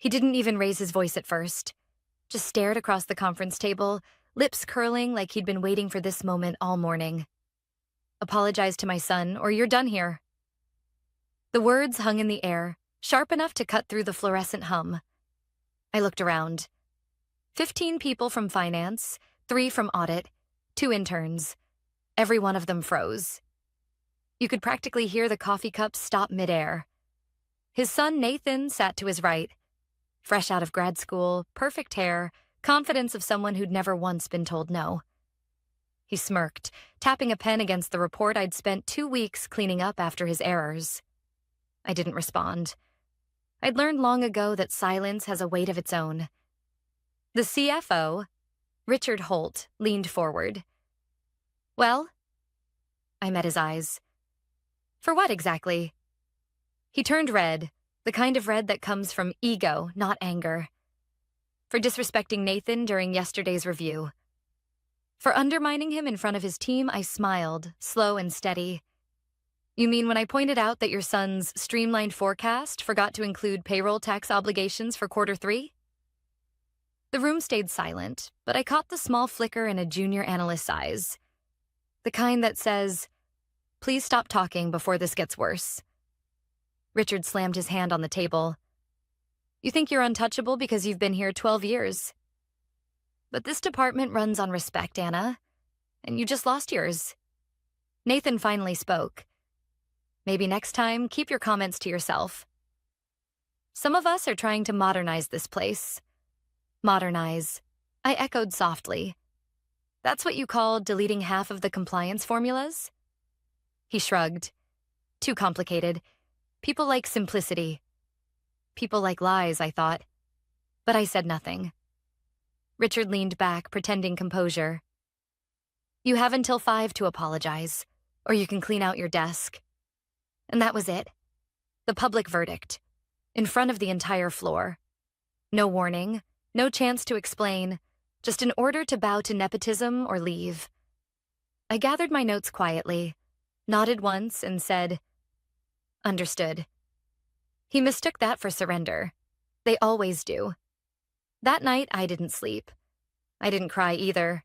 He didn't even raise his voice at first, just stared across the conference table, lips curling like he'd been waiting for this moment all morning. Apologize to my son, or you're done here. The words hung in the air, sharp enough to cut through the fluorescent hum. I looked around. 15 people from finance, 3 from audit, 2 interns. Every one of them froze. You could practically hear the coffee cups stop midair. His son Nathan sat to his right. Fresh out of grad school, perfect hair, confidence of someone who'd never once been told no. He smirked, tapping a pen against the report I'd spent 2 weeks cleaning up after his errors. I didn't respond. I'd learned long ago that silence has a weight of its own. The CFO, Richard Holt, leaned forward. Well? I met his eyes. For what exactly? He turned red, the kind of red that comes from ego, not anger. For disrespecting Nathan during yesterday's review. For undermining him in front of his team, I smiled, slow and steady. You mean when I pointed out that your son's streamlined forecast forgot to include payroll tax obligations for Q3? The room stayed silent, but I caught the small flicker in a junior analyst's eyes. The kind that says, please stop talking before this gets worse. Richard slammed his hand on the table. You think you're untouchable because you've been here 12 years. But this department runs on respect, Anna, and you just lost yours. Nathan finally spoke. Maybe next time, keep your comments to yourself. Some of us are trying to modernize this place. Modernize. I echoed softly. That's what you call deleting half of the compliance formulas? He shrugged. Too complicated. People like simplicity. People like lies, I thought. But I said nothing. Richard leaned back, pretending composure. You have until 5 to apologize, or you can clean out your desk. And that was it. The public verdict. In front of the entire floor. No warning, no chance to explain, just an order to bow to nepotism or leave. I gathered my notes quietly, nodded once, and said, understood. He mistook that for surrender. They always do. That night, I didn't sleep. I didn't cry either.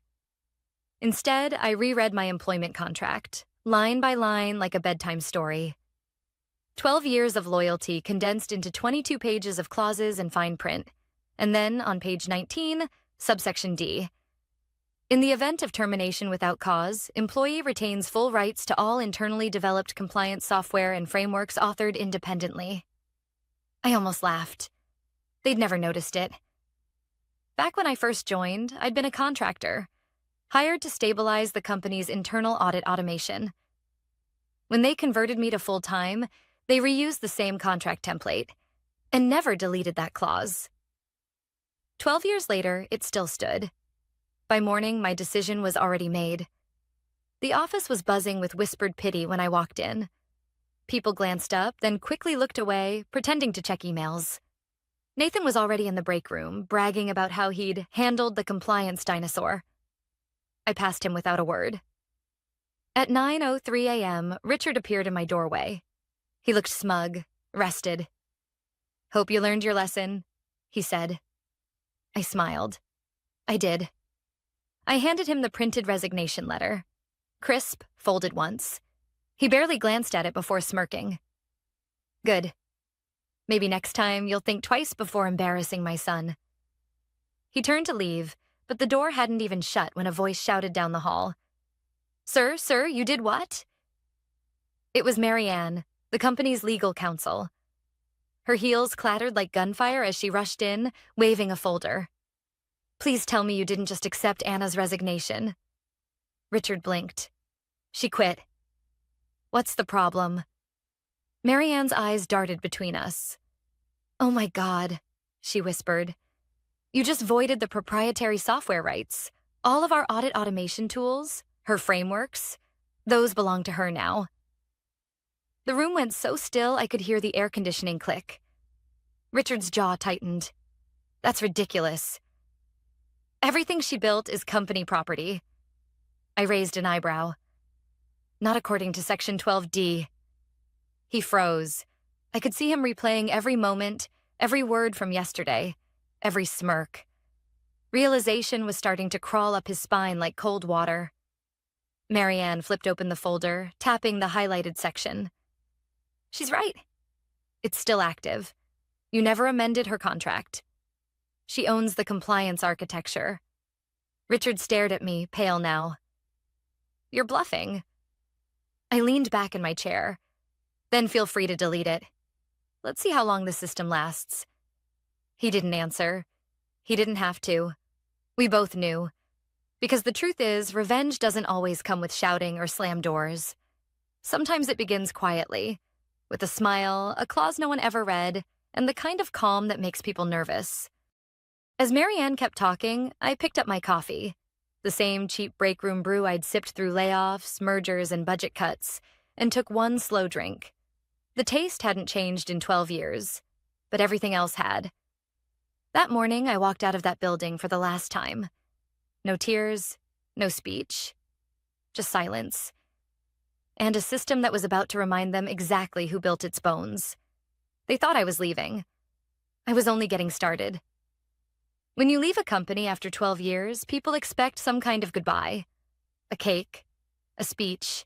Instead, I reread my employment contract, line by line like a bedtime story. 12 years of loyalty condensed into 22 pages of clauses and fine print. And then, on page 19, subsection D. In the event of termination without cause, employee retains full rights to all internally developed compliance software and frameworks authored independently. I almost laughed. They'd never noticed it. Back when I first joined, I'd been a contractor, hired to stabilize the company's internal audit automation. When they converted me to full-time, they reused the same contract template and never deleted that clause. 12 years later, it still stood. By morning, my decision was already made. The office was buzzing with whispered pity when I walked in. People glanced up, then quickly looked away, pretending to check emails. Nathan was already in the break room, bragging about how he'd handled the compliance dinosaur. I passed him without a word. At 9:03 a.m., Richard appeared in my doorway. He looked smug, rested. Hope you learned your lesson, he said. I smiled. I did. I handed him the printed resignation letter. Crisp, folded once. He barely glanced at it before smirking. Good. Maybe next time you'll think twice before embarrassing my son. He turned to leave, but the door hadn't even shut when a voice shouted down the hall. Sir, you did what? It was Marianne, the company's legal counsel. Her heels clattered like gunfire as she rushed in, waving a folder. Please tell me you didn't just accept Anna's resignation. Richard blinked. She quit. What's the problem? Marianne's eyes darted between us. Oh my God, she whispered. You just voided the proprietary software rights. All of our audit automation tools, her frameworks, those belong to her now. The room went so still I could hear the air conditioning click. Richard's jaw tightened. That's ridiculous. Everything she built is company property. I raised an eyebrow. Not according to Section 12D. He froze. I could see him replaying every moment, Every word from yesterday, every smirk. Realization was starting to crawl up his spine like cold water. Marianne flipped open the folder, tapping the highlighted section. She's right. It's still active. You never amended her contract. She owns the compliance architecture. Richard stared at me, pale now. You're bluffing. I leaned back in my chair. Then feel free to delete it. Let's see how long the system lasts. He didn't answer. He didn't have to. We both knew. Because the truth is, revenge doesn't always come with shouting or slam doors. Sometimes it begins quietly, with a smile, a clause no one ever read, and the kind of calm that makes people nervous. As Marianne kept talking, I picked up my coffee. The same cheap break room brew I'd sipped through layoffs, mergers, and budget cuts, and took one slow drink. The taste hadn't changed in 12 years, but everything else had. That morning, I walked out of that building for the last time. No tears, no speech, just silence. And a system that was about to remind them exactly who built its bones. They thought I was leaving. I was only getting started. When you leave a company after 12 years, people expect some kind of goodbye. A cake, a speech,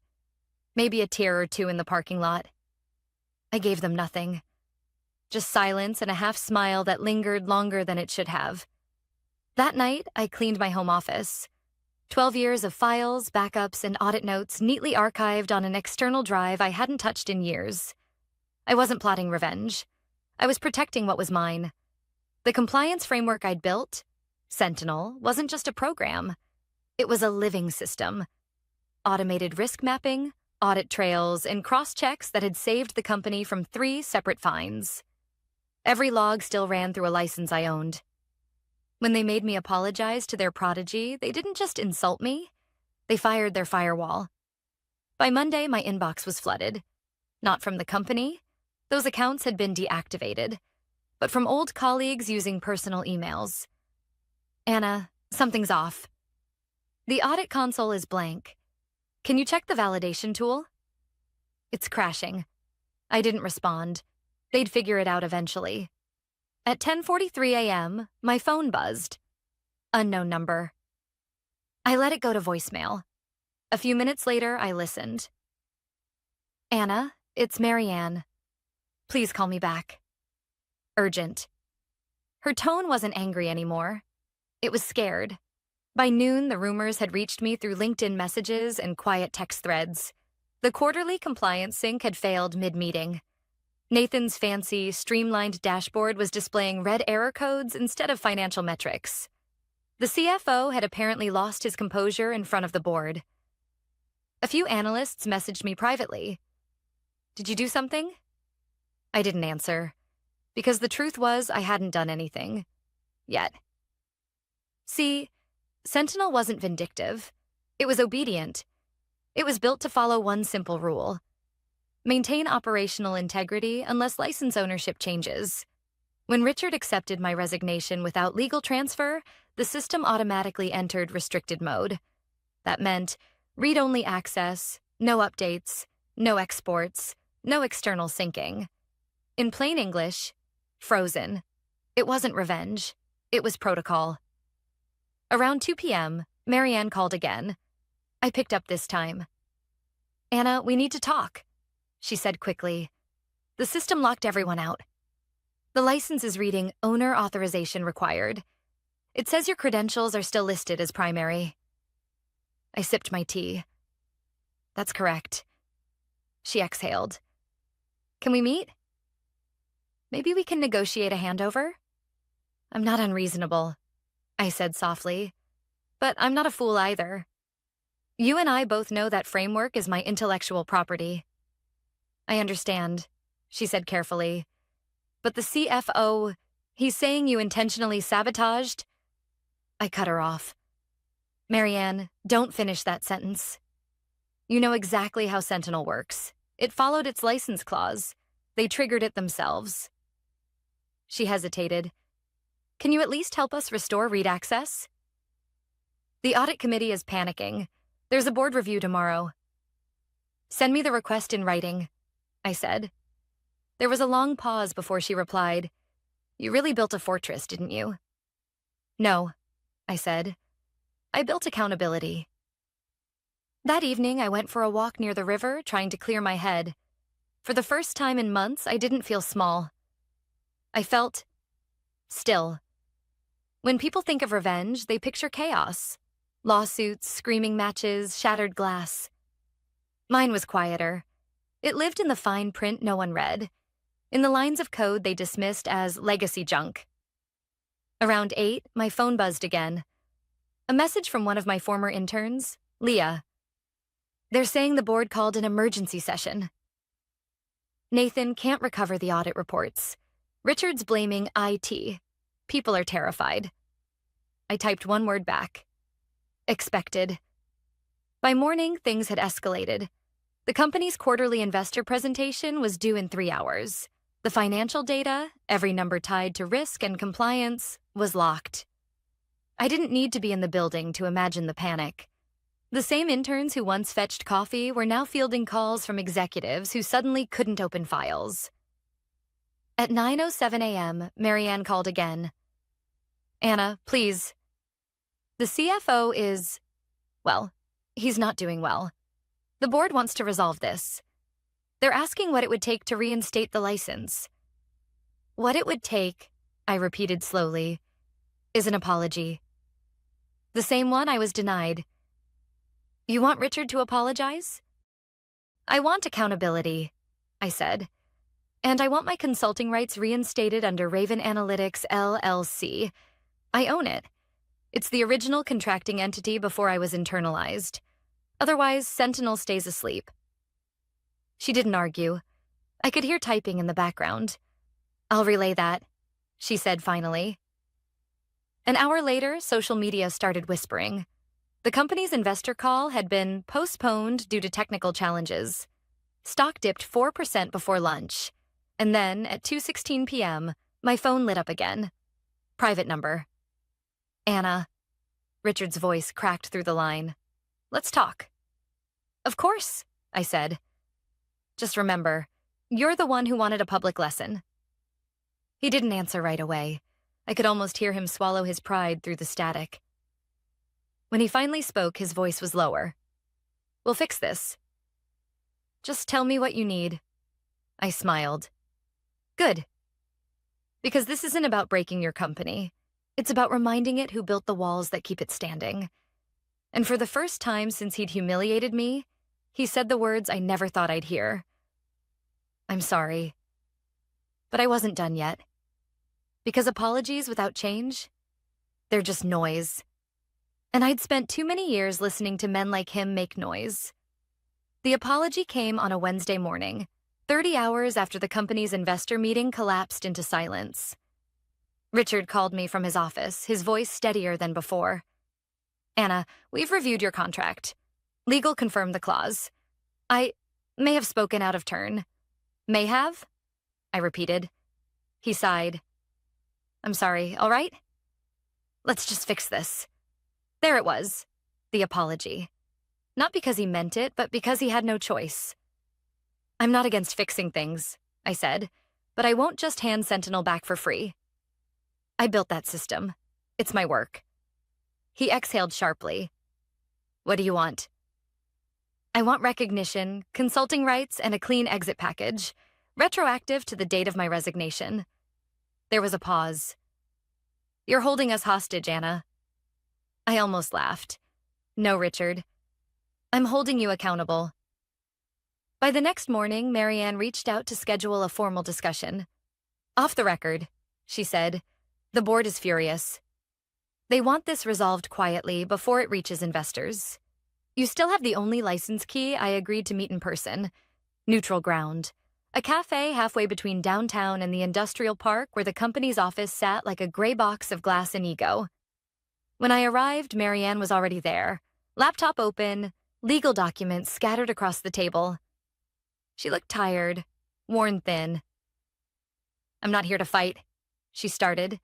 maybe a tear or two in the parking lot. I gave them nothing. Just silence and a half smile that lingered longer than it should have. That night, I cleaned my home office. 12 years of files, backups, and audit notes neatly archived on an external drive I hadn't touched in years. I wasn't plotting revenge. I was protecting what was mine. The compliance framework I'd built, Sentinel, wasn't just a program. It was a living system. Automated risk mapping, audit trails, and cross-checks that had saved the company from 3 separate fines. Every log still ran through a license I owned. When they made me apologize to their prodigy, they didn't just insult me. They fired their firewall. By Monday, my inbox was flooded. Not from the company. Those accounts had been deactivated. But from old colleagues using personal emails. Anna, something's off. The audit console is blank. Can you check the validation tool? It's crashing. I didn't respond. They'd figure it out eventually. At 10:43 a.m., my phone buzzed. Unknown number. I let it go to voicemail. A few minutes later, I listened. Anna, it's Marianne. Please call me back. Urgent. Her tone wasn't angry anymore. It was scared. By noon, the rumors had reached me through LinkedIn messages and quiet text threads. The quarterly compliance sync had failed mid-meeting. Nathan's fancy, streamlined dashboard was displaying red error codes instead of financial metrics. The CFO had apparently lost his composure in front of the board. A few analysts messaged me privately. Did you do something? I didn't answer, because the truth was I hadn't done anything. Yet. See, Sentinel wasn't vindictive. It was obedient. It was built to follow one simple rule. Maintain operational integrity unless license ownership changes. When Richard accepted my resignation without legal transfer, the system automatically entered restricted mode. That meant read-only access, no updates, no exports, no external syncing. In plain English, frozen. It wasn't revenge. It was protocol. Around 2 p.m., Marianne called again. I picked up this time. Anna, we need to talk, she said quickly. The system locked everyone out. The license is reading owner authorization required. It says your credentials are still listed as primary. I sipped my tea. That's correct. She exhaled. Can we meet? Maybe we can negotiate a handover? I'm not unreasonable, I said softly. But I'm not a fool either. You and I both know that framework is my intellectual property. I understand, she said carefully. But the CFO, he's saying you intentionally sabotaged? I cut her off. Marianne, don't finish that sentence. You know exactly how Sentinel works. It followed its license clause. They triggered it themselves. She hesitated. Can you at least help us restore read access? The audit committee is panicking. There's a board review tomorrow. Send me the request in writing, I said. There was a long pause before she replied. You really built a fortress, didn't you? No, I said. I built accountability. That evening, I went for a walk near the river, trying to clear my head. For the first time in months, I didn't feel small. I felt still. When people think of revenge, they picture chaos. Lawsuits, screaming matches, shattered glass. Mine was quieter. It lived in the fine print no one read, in the lines of code they dismissed as legacy junk. Around 8, my phone buzzed again. A message from one of my former interns, Leah. They're saying the board called an emergency session. Nathan can't recover the audit reports. Richard's blaming IT. People are terrified. I typed one word back. Expected. By morning, things had escalated. The company's quarterly investor presentation was due in 3 hours. The financial data, every number tied to risk and compliance, was locked. I didn't need to be in the building to imagine the panic. The same interns who once fetched coffee were now fielding calls from executives who suddenly couldn't open files. At 9:07 a.m., Marianne called again. Anna, please. The CFO is, well, he's not doing well. The board wants to resolve this. They're asking what it would take to reinstate the license. What it would take, I repeated slowly, is an apology. The same one I was denied. You want Richard to apologize? I want accountability, I said. And I want my consulting rights reinstated under Raven Analytics, LLC. I own it. It's the original contracting entity before I was internalized. Otherwise, Sentinel stays asleep. She didn't argue. I could hear typing in the background. I'll relay that, she said finally. An hour later, social media started whispering. The company's investor call had been postponed due to technical challenges. Stock dipped 4% before lunch. And then, at 2:16 p.m., my phone lit up again. Private number. Anna. Richard's voice cracked through the line. Let's talk. Of course, I said. Just remember, you're the one who wanted a public lesson. He didn't answer right away. I could almost hear him swallow his pride through the static. When he finally spoke, his voice was lower. We'll fix this. Just tell me what you need. I smiled. Good. Because this isn't about breaking your company. It's about reminding it who built the walls that keep it standing. And for the first time since he'd humiliated me, he said the words I never thought I'd hear. I'm sorry. But I wasn't done yet. Because apologies without change, they're just noise. And I'd spent too many years listening to men like him make noise. The apology came on a Wednesday morning, 30 hours after the company's investor meeting collapsed into silence. Richard called me from his office, his voice steadier than before. Anna, we've reviewed your contract. Legal confirmed the clause. I may have spoken out of turn. May have? I repeated. He sighed. I'm sorry, all right? Let's just fix this. There it was, the apology. Not because he meant it, but because he had no choice. I'm not against fixing things, I said, but I won't just hand Sentinel back for free. I built that system. It's my work. He exhaled sharply. What do you want? I want recognition, consulting rights, and a clean exit package, retroactive to the date of my resignation. There was a pause. You're holding us hostage, Anna. I almost laughed. No, Richard. I'm holding you accountable. By the next morning, Marianne reached out to schedule a formal discussion. Off the record, she said. The board is furious. They want this resolved quietly before it reaches investors. You still have the only license key I agreed to meet in person. Neutral ground. A cafe halfway between downtown and the industrial park where the company's office sat like a gray box of glass and ego. When I arrived, Marianne was already there. Laptop open, legal documents scattered across the table. She looked tired, worn thin. I'm not here to fight, she started.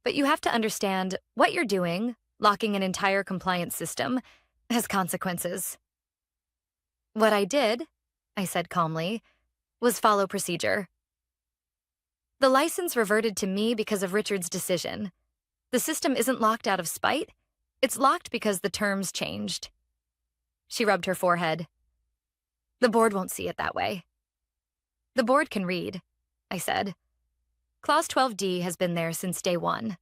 But you have to understand what you're doing, locking an entire compliance system, has consequences. What I did, I said calmly, was follow procedure. The license reverted to me because of Richard's decision. The system isn't locked out of spite. It's locked because the terms changed. She rubbed her forehead. The board won't see it that way. The board can read, I said. Clause 12D has been there since day one.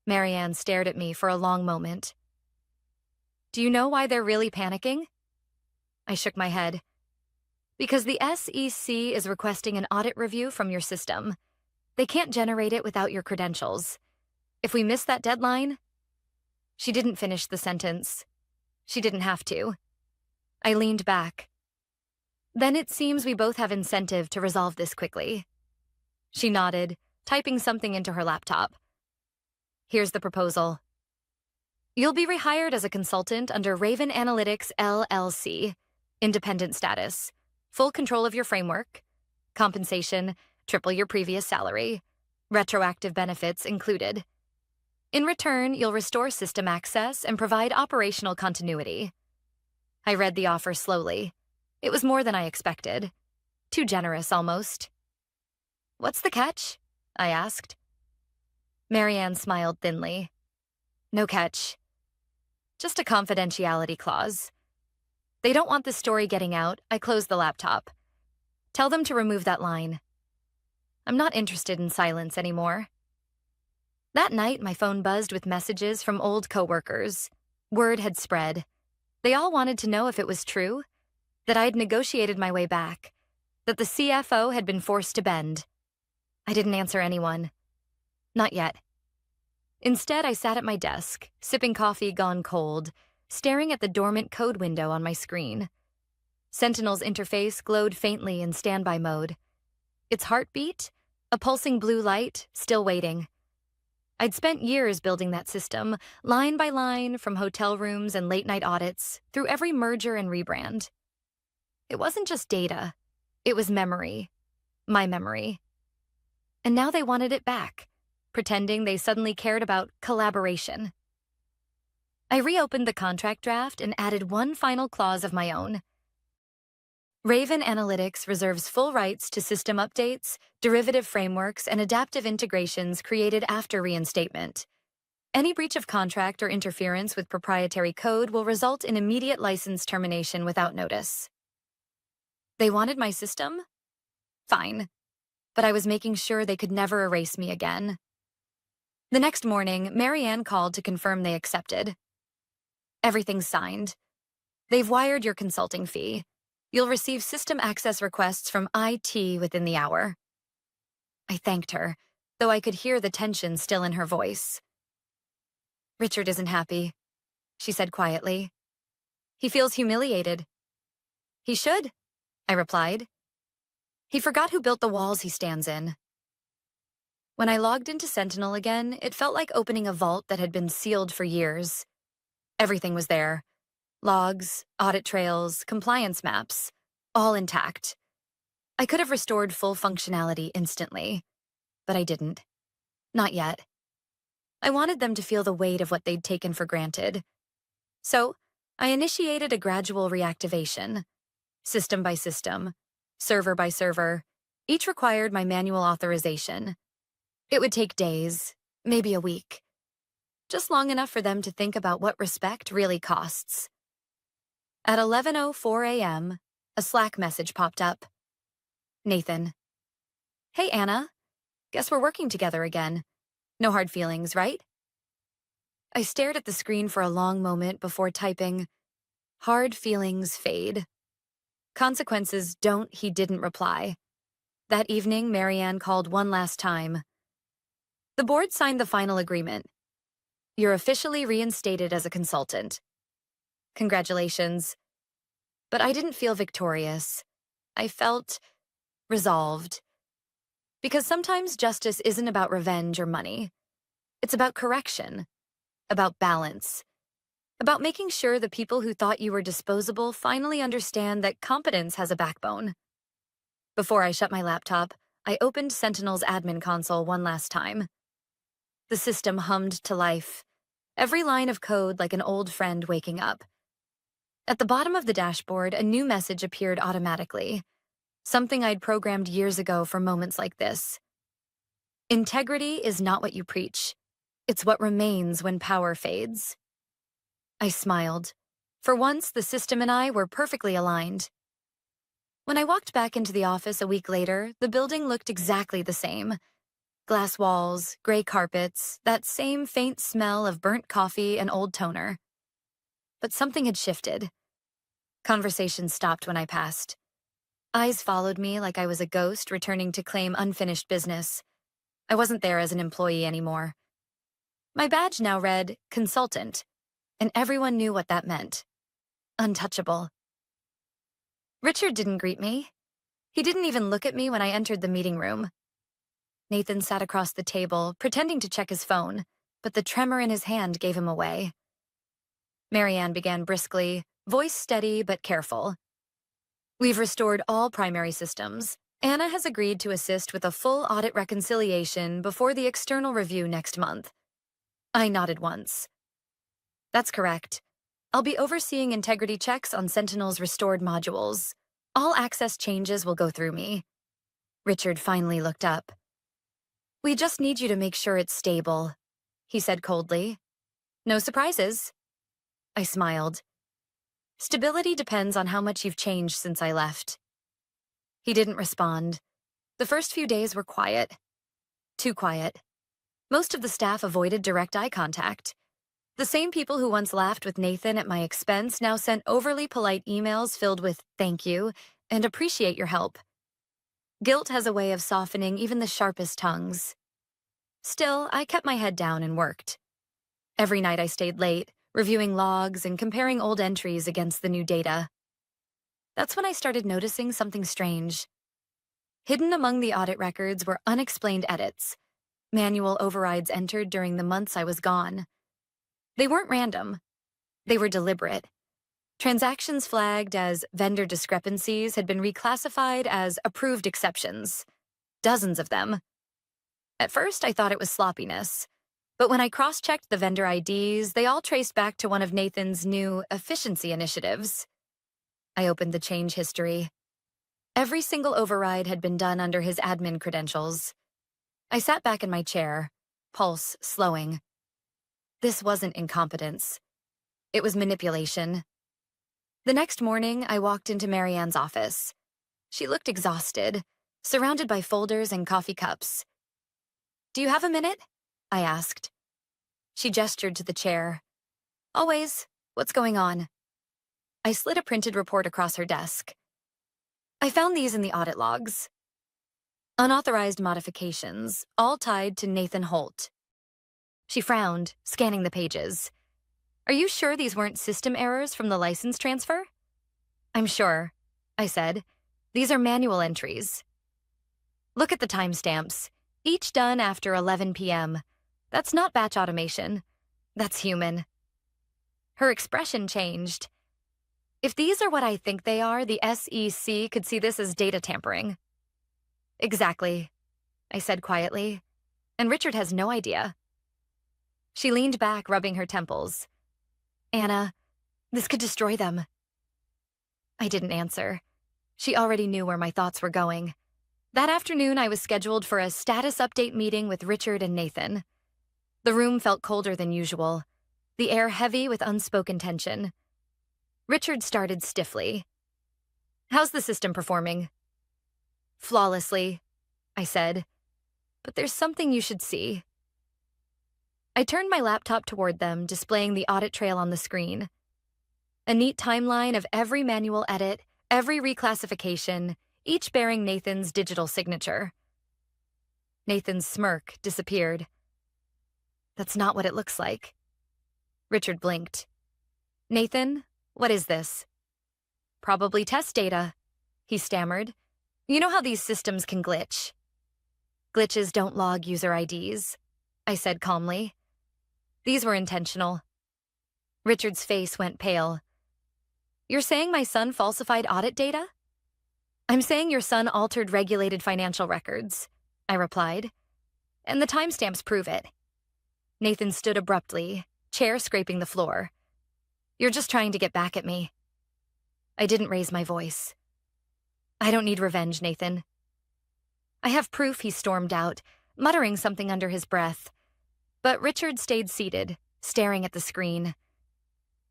Marianne stared at me for a long moment. Do you know why they're really panicking? I shook my head. Because the SEC is requesting an audit review from your system. They can't generate it without your credentials. If we miss that deadline... She didn't finish the sentence. She didn't have to. I leaned back. Then it seems we both have incentive to resolve this quickly. She nodded, typing something into her laptop. Here's the proposal. You'll be rehired as a consultant under Raven Analytics LLC, independent status, full control of your framework, compensation, triple your previous salary, retroactive benefits included. In return, you'll restore system access and provide operational continuity. I read the offer slowly. It was more than I expected. Too generous, almost. What's the catch? I asked. Marianne smiled thinly. No catch. Just a confidentiality clause. They don't want the story getting out. I closed the laptop. Tell them to remove that line. I'm not interested in silence anymore. That night, my phone buzzed with messages from old coworkers. Word had spread. They all wanted to know if it was true, that I'd negotiated my way back, that the CFO had been forced to bend. I didn't answer anyone. Not yet. Instead, I sat at my desk, sipping coffee gone cold, staring at the dormant code window on my screen. Sentinel's interface glowed faintly in standby mode. Its heartbeat, a pulsing blue light, still waiting. I'd spent years building that system, line by line, from hotel rooms and late-night audits, through every merger and rebrand. It wasn't just data. It was memory. My memory. And now they wanted it back, pretending they suddenly cared about collaboration. I reopened the contract draft and added one final clause of my own. Raven Analytics reserves full rights to system updates, derivative frameworks, and adaptive integrations created after reinstatement. Any breach of contract or interference with proprietary code will result in immediate license termination without notice. They wanted my system? Fine. But I was making sure they could never erase me again. The next morning, Marianne called to confirm they accepted. Everything's signed. They've wired your consulting fee. You'll receive system access requests from IT within the hour. I thanked her, though I could hear the tension still in her voice. Richard isn't happy, she said quietly. He feels humiliated. He should, I replied. He forgot who built the walls he stands in. When I logged into Sentinel again, it felt like opening a vault that had been sealed for years. Everything was there. Logs, audit trails, compliance maps, all intact. I could have restored full functionality instantly, but I didn't. Not yet. I wanted them to feel the weight of what they'd taken for granted. So, I initiated a gradual reactivation. System by system, server by server, each required my manual authorization. It would take days, maybe a week. Just long enough for them to think about what respect really costs. At 11:04 a.m., a Slack message popped up. Nathan. Hey, Anna. Guess we're working together again. No hard feelings, right? I stared at the screen for a long moment before typing, hard feelings fade. Consequences don't, he didn't reply. That evening, Marianne called one last time. The board signed the final agreement. You're officially reinstated as a consultant. Congratulations. But I didn't feel victorious. I felt resolved. Because sometimes justice isn't about revenge or money. It's about correction, about balance, about making sure the people who thought you were disposable finally understand that competence has a backbone. Before I shut my laptop, I opened Sentinel's admin console one last time. The system hummed to life, every line of code like an old friend waking up. At the bottom of the dashboard, a new message appeared automatically, something I'd programmed years ago for moments like this. Integrity is not what you preach. It's what remains when power fades. I smiled. For once, the system and I were perfectly aligned. When I walked back into the office a week later, the building looked exactly the same. Glass walls, gray carpets, that same faint smell of burnt coffee and old toner. But something had shifted. Conversation stopped when I passed. Eyes followed me like I was a ghost returning to claim unfinished business. I wasn't there as an employee anymore. My badge now read consultant, and everyone knew what that meant. Untouchable. Richard didn't greet me. He didn't even look at me when I entered the meeting room. Nathan sat across the table, pretending to check his phone, but the tremor in his hand gave him away. Marianne began briskly, voice steady but careful. We've restored all primary systems. Anna has agreed to assist with a full audit reconciliation before the external review next month. I nodded once. That's correct. I'll be overseeing integrity checks on Sentinel's restored modules. All access changes will go through me. Richard finally looked up. We just need you to make sure it's stable, he said coldly. No surprises. I smiled. Stability depends on how much you've changed since I left. He didn't respond. The first few days were quiet. Too quiet. Most of the staff avoided direct eye contact. The same people who once laughed with Nathan at my expense now sent overly polite emails filled with thank you and appreciate your help. Guilt has a way of softening even the sharpest tongues. Still, I kept my head down and worked. Every night I stayed late, reviewing logs and comparing old entries against the new data. That's when I started noticing something strange. Hidden among the audit records were unexplained edits, manual overrides entered during the months I was gone. They weren't random. They were deliberate. Transactions flagged as vendor discrepancies had been reclassified as approved exceptions. Dozens of them. At first, I thought it was sloppiness. But when I cross-checked the vendor IDs, they all traced back to one of Nathan's new efficiency initiatives. I opened the change history. Every single override had been done under his admin credentials. I sat back in my chair, pulse slowing. This wasn't incompetence. It was manipulation. The next morning, I walked into Marianne's office. She looked exhausted, surrounded by folders and coffee cups. Do you have a minute? I asked. She gestured to the chair. Always. What's going on? I slid a printed report across her desk. I found these in the audit logs. Unauthorized modifications, all tied to Nathan Holt. She frowned, scanning the pages. Are you sure these weren't system errors from the license transfer? I'm sure, I said. These are manual entries. Look at the timestamps, each done after 11 p.m. That's not batch automation. That's human. Her expression changed. If these are what I think they are, the SEC could see this as data tampering. Exactly, I said quietly. And Richard has no idea. She leaned back, rubbing her temples. Anna, this could destroy them. I didn't answer. She already knew where my thoughts were going. That afternoon, I was scheduled for a status update meeting with Richard and Nathan. The room felt colder than usual, the air heavy with unspoken tension. Richard started stiffly. How's the system performing? Flawlessly, I said. But there's something you should see. I turned my laptop toward them, displaying the audit trail on the screen. A neat timeline of every manual edit, every reclassification, each bearing Nathan's digital signature. Nathan's smirk disappeared. That's not what it looks like. Richard blinked. Nathan, what is this? Probably test data, he stammered. You know how these systems can glitch. Glitches don't log user IDs, I said calmly. These were intentional. Richard's face went pale. You're saying my son falsified audit data? I'm saying your son altered regulated financial records, I replied. And the timestamps prove it. Nathan stood abruptly, chair scraping the floor. You're just trying to get back at me. I didn't raise my voice. I don't need revenge, Nathan. I have proof, he stormed out. muttering something under his breath. But Richard stayed seated, staring at the screen.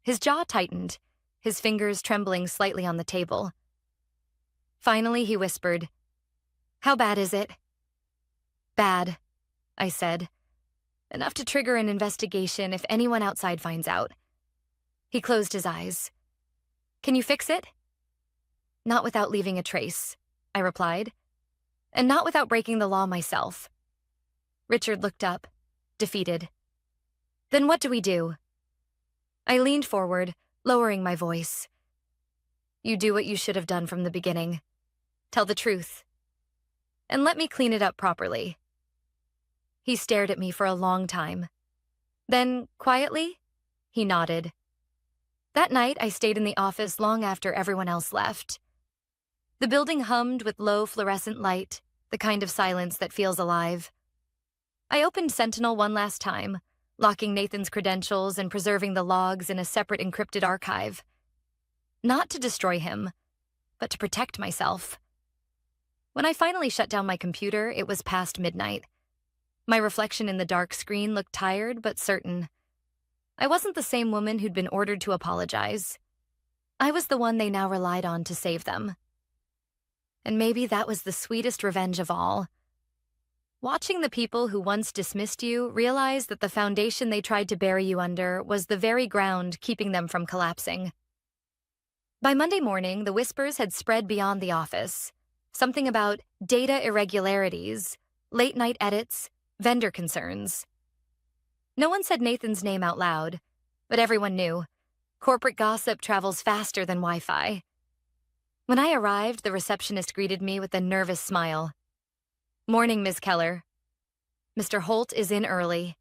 His jaw tightened, his fingers trembling slightly on the table. Finally, he whispered, "How bad is it?" "Bad," I said. "Enough to trigger an investigation if anyone outside finds out." He closed his eyes. "Can you fix it?" "Not without leaving a trace," I replied. "And not without breaking the law myself." Richard looked up, defeated. "Then what do we do?" I leaned forward, lowering my voice. "You do what you should have done from the beginning. Tell the truth. And let me clean it up properly." He stared at me for a long time. Then, quietly, he nodded. That night, I stayed in the office long after everyone else left. The building hummed with low fluorescent light, the kind of silence that feels alive. I opened Sentinel one last time, locking Nathan's credentials and preserving the logs in a separate encrypted archive. Not to destroy him, but to protect myself. When I finally shut down my computer, it was past midnight. My reflection in the dark screen looked tired but certain. I wasn't the same woman who'd been ordered to apologize. I was the one they now relied on to save them. And maybe that was the sweetest revenge of all. Watching the people who once dismissed you realize that the foundation they tried to bury you under was the very ground keeping them from collapsing. By Monday morning, the whispers had spread beyond the office. Something about data irregularities, late-night edits, vendor concerns. No one said Nathan's name out loud, but everyone knew. Corporate gossip travels faster than Wi-Fi. When I arrived, the receptionist greeted me with a nervous smile. "Morning, Ms. Keller. Mr. Holt is in early."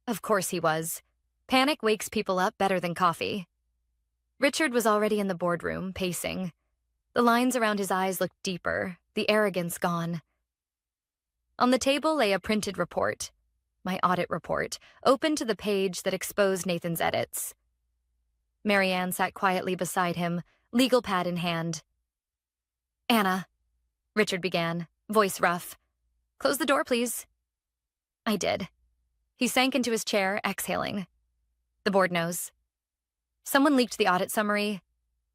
Of course he was. Panic wakes people up better than coffee. Richard was already in the boardroom, pacing. The lines around his eyes looked deeper, the arrogance gone. On the table lay a printed report, my audit report, open to the page that exposed Nathan's edits. Marianne sat quietly beside him, legal pad in hand. "Anna," Richard began, voice rough. "Close the door, please." I did. He sank into his chair, exhaling. "The board knows." "Someone leaked the audit summary."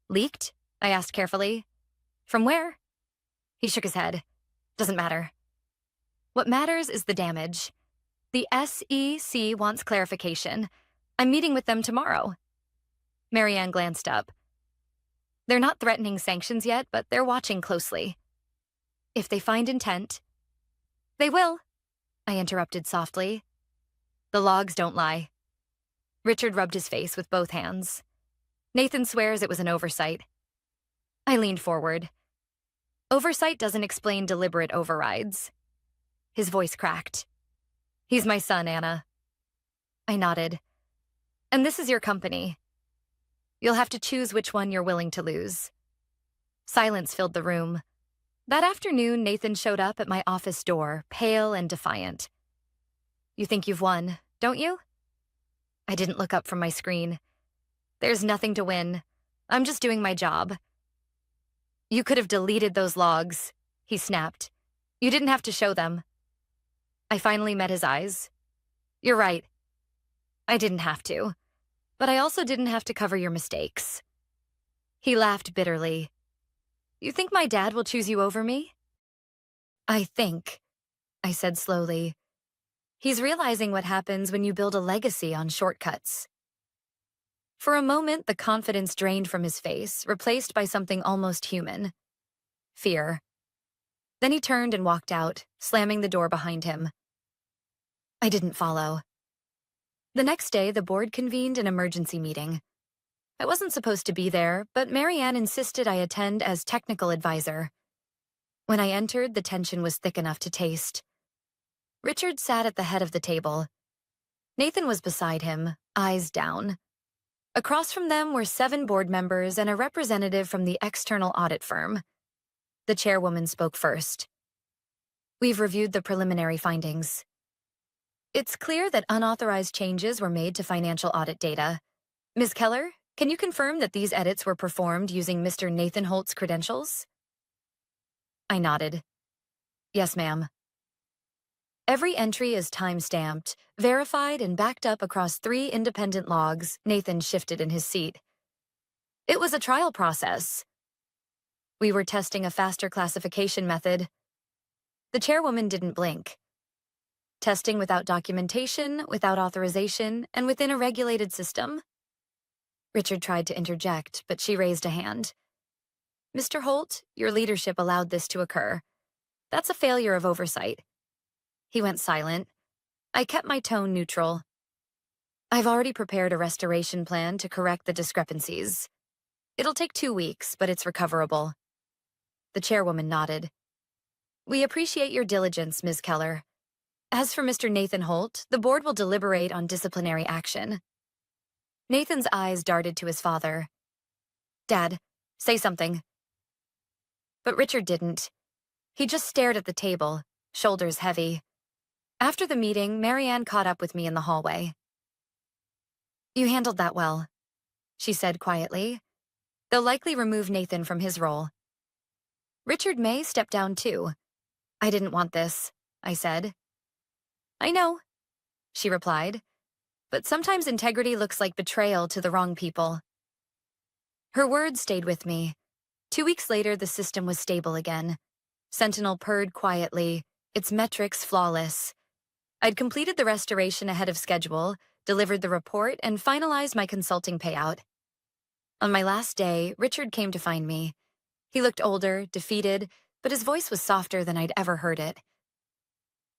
"Leaked?" I asked carefully. "From where?" He shook his head. "Doesn't matter. What matters is the damage. The SEC wants clarification. I'm meeting with them tomorrow." Marianne glanced up. "They're not threatening sanctions yet, but they're watching closely. If they find intent—" "They will," I interrupted softly. "The logs don't lie." Richard rubbed his face with both hands. "Nathan swears it was an oversight." I leaned forward. "Oversight doesn't explain deliberate overrides." His voice cracked. "He's my son, Anna." I nodded. "And this is your company. You'll have to choose which one you're willing to lose." Silence filled the room. That afternoon, Nathan showed up at my office door, pale and defiant. "You think you've won, don't you?" I didn't look up from my screen. "There's nothing to win. I'm just doing my job." "You could have deleted those logs," he snapped. "You didn't have to show them." I finally met his eyes. "You're right. I didn't have to. But I also didn't have to cover your mistakes." He laughed bitterly. "You think my dad will choose you over me?" "I think," I said slowly, "he's realizing what happens when you build a legacy on shortcuts." For a moment, the confidence drained from his face, replaced by something almost human. Fear. Then he turned and walked out, slamming the door behind him. I didn't follow. The next day, the board convened an emergency meeting. I wasn't supposed to be there, but Marianne insisted I attend as technical advisor. When I entered, the tension was thick enough to taste. Richard sat at the head of the table. Nathan was beside him, eyes down. Across from them were 7 board members and a representative from the external audit firm. The chairwoman spoke first. "We've reviewed the preliminary findings. It's clear that unauthorized changes were made to financial audit data. Ms. Keller, can you confirm that these edits were performed using Mr. Nathan Holt's credentials?" I nodded. "Yes, ma'am." Every entry is time-stamped, verified, and backed up across 3 independent logs. Nathan shifted in his seat. It was a trial process. We were testing a faster classification method. The chairwoman didn't blink. Testing without documentation, without authorization, and within a regulated system? Richard tried to interject, but she raised a hand. Mr. Holt, your leadership allowed this to occur. That's a failure of oversight. He went silent. I kept my tone neutral. I've already prepared a restoration plan to correct the discrepancies. It'll take 2 weeks, but it's recoverable. The chairwoman nodded. We appreciate your diligence, Ms. Keller. As for Mr. Nathan Holt, the board will deliberate on disciplinary action. Nathan's eyes darted to his father. Dad, say something. But Richard didn't. He just stared at the table, shoulders heavy. After the meeting, Marianne caught up with me in the hallway. You handled that well, she said quietly. They'll likely remove Nathan from his role. Richard may step down too. I didn't want this, I said. I know, she replied. But sometimes integrity looks like betrayal to the wrong people. Her words stayed with me. 2 weeks later, the system was stable again. Sentinel purred quietly, its metrics flawless. I'd completed the restoration ahead of schedule, delivered the report, and finalized my consulting payout. On my last day, Richard came to find me. He looked older, defeated, but his voice was softer than I'd ever heard it.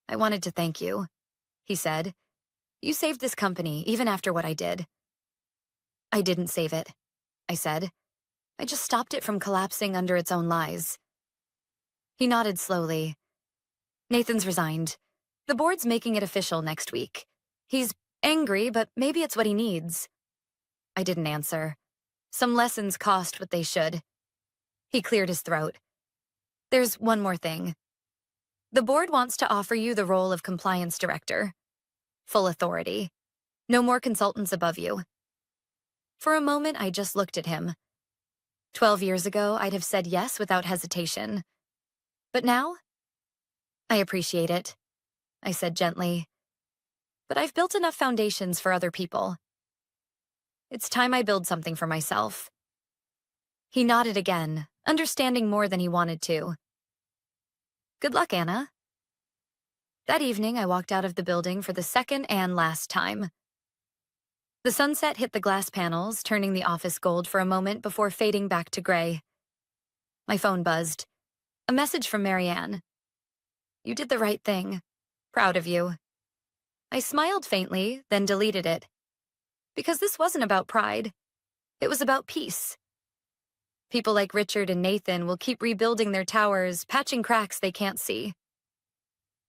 I wanted to thank you, he said. You saved this company, even after what I did. I didn't save it, I said. I just stopped it from collapsing under its own lies. He nodded slowly. Nathan's resigned. The board's making it official next week. He's angry, but maybe it's what he needs. I didn't answer. Some lessons cost what they should. He cleared his throat. There's one more thing. The board wants to offer you the role of compliance director. Full authority. No more consultants above you. For a moment, I just looked at him. 12 years ago, I'd have said yes without hesitation. But now? I appreciate it, I said gently. But I've built enough foundations for other people. It's time I build something for myself. He nodded again, understanding more than he wanted to. Good luck, Anna. That evening, I walked out of the building for the second and last time. The sunset hit the glass panels, turning the office gold for a moment before fading back to gray. My phone buzzed. A message from Marianne. You did the right thing. Proud of you. I smiled faintly, then deleted it. Because this wasn't about pride. It was about peace. People like Richard and Nathan will keep rebuilding their towers, patching cracks they can't see.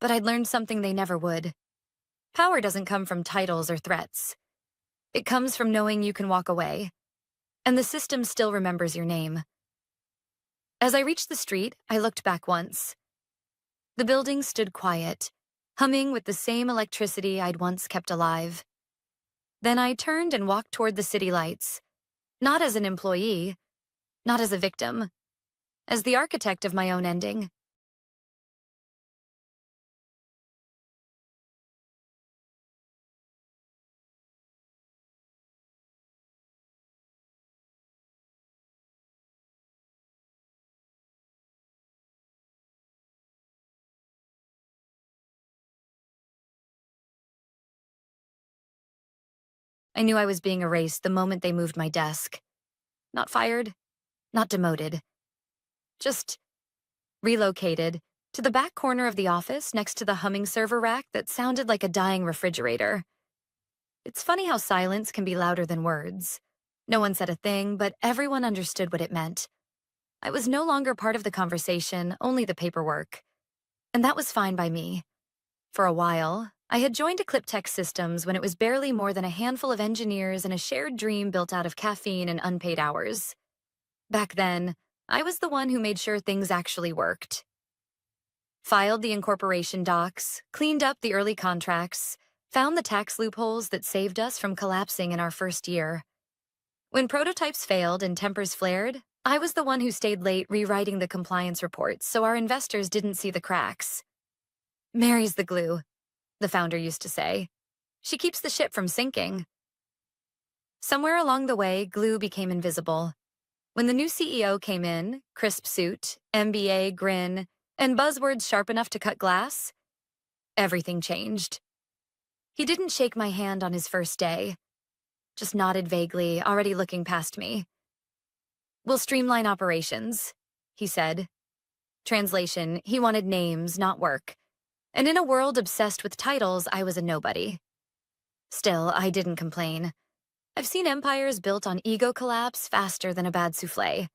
But I'd learned something they never would. Power doesn't come from titles or threats. It comes from knowing you can walk away. And the system still remembers your name. As I reached the street, I looked back once. The building stood quiet, humming with the same electricity I'd once kept alive. Then I turned and walked toward the city lights. Not as an employee, not as a victim, as the architect of my own ending. I knew I was being erased the moment they moved my desk. Not fired, not demoted. Just relocated to the back corner of the office next to the humming server rack that sounded like a dying refrigerator. It's funny how silence can be louder than words. No one said a thing, but everyone understood what it meant. I was no longer part of the conversation, only the paperwork. And that was fine by me. For a while, I had joined Ecliptech Systems when it was barely more than a handful of engineers and a shared dream built out of caffeine and unpaid hours. Back then, I was the one who made sure things actually worked. Filed the incorporation docs, cleaned up the early contracts, found the tax loopholes that saved us from collapsing in our first year. When prototypes failed and tempers flared, I was the one who stayed late rewriting the compliance reports so our investors didn't see the cracks. Mary's the glue, the founder used to say. She keeps the ship from sinking. Somewhere along the way, glue became invisible. When the new CEO came in, crisp suit, MBA grin, and buzzwords sharp enough to cut glass, everything changed. He didn't shake my hand on his first day, just nodded vaguely, already looking past me. "We'll streamline operations," he said. Translation, he wanted names, not work. And in a world obsessed with titles, I was a nobody. Still, I didn't complain. I've seen empires built on ego collapse faster than a bad souffle.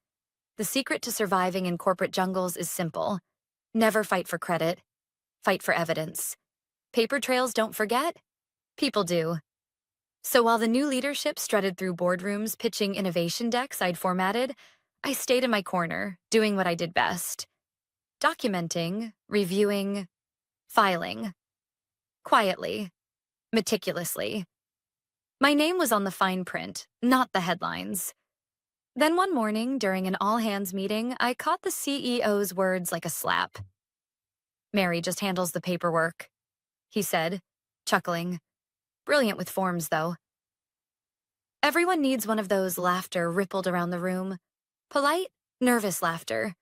The secret to surviving in corporate jungles is simple. Never fight for credit. Fight for evidence. Paper trails don't forget. People do. So while the new leadership strutted through boardrooms pitching innovation decks I'd formatted, I stayed in my corner, doing what I did best. Documenting, reviewing, filing. Quietly. Meticulously. My name was on the fine print, not the headlines. Then one morning, during an all-hands meeting, I caught the CEO's words like a slap. "Mary just handles the paperwork," he said, chuckling. Brilliant with forms, though. Everyone needs one of those. Laughter rippled around the room. Polite, nervous laughter.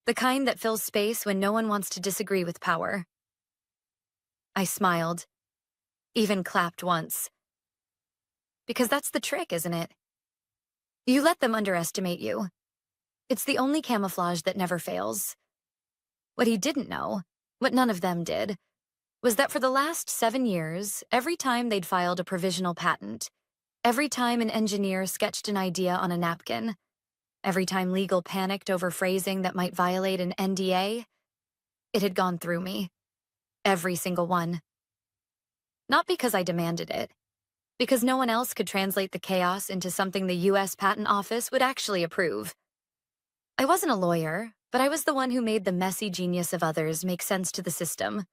The kind that fills space when no one wants to disagree with power. I smiled. Even clapped once. Because that's the trick, isn't it? You let them underestimate you. It's the only camouflage that never fails. What he didn't know, what none of them did, was that for the last 7 years, every time they'd filed a provisional patent, every time an engineer sketched an idea on a napkin, every time legal panicked over phrasing that might violate an NDA, it had gone through me. Every single one. Not because I demanded it, because no one else could translate the chaos into something the US Patent Office would actually approve. I wasn't a lawyer, but I was the one who made the messy genius of others make sense to the system.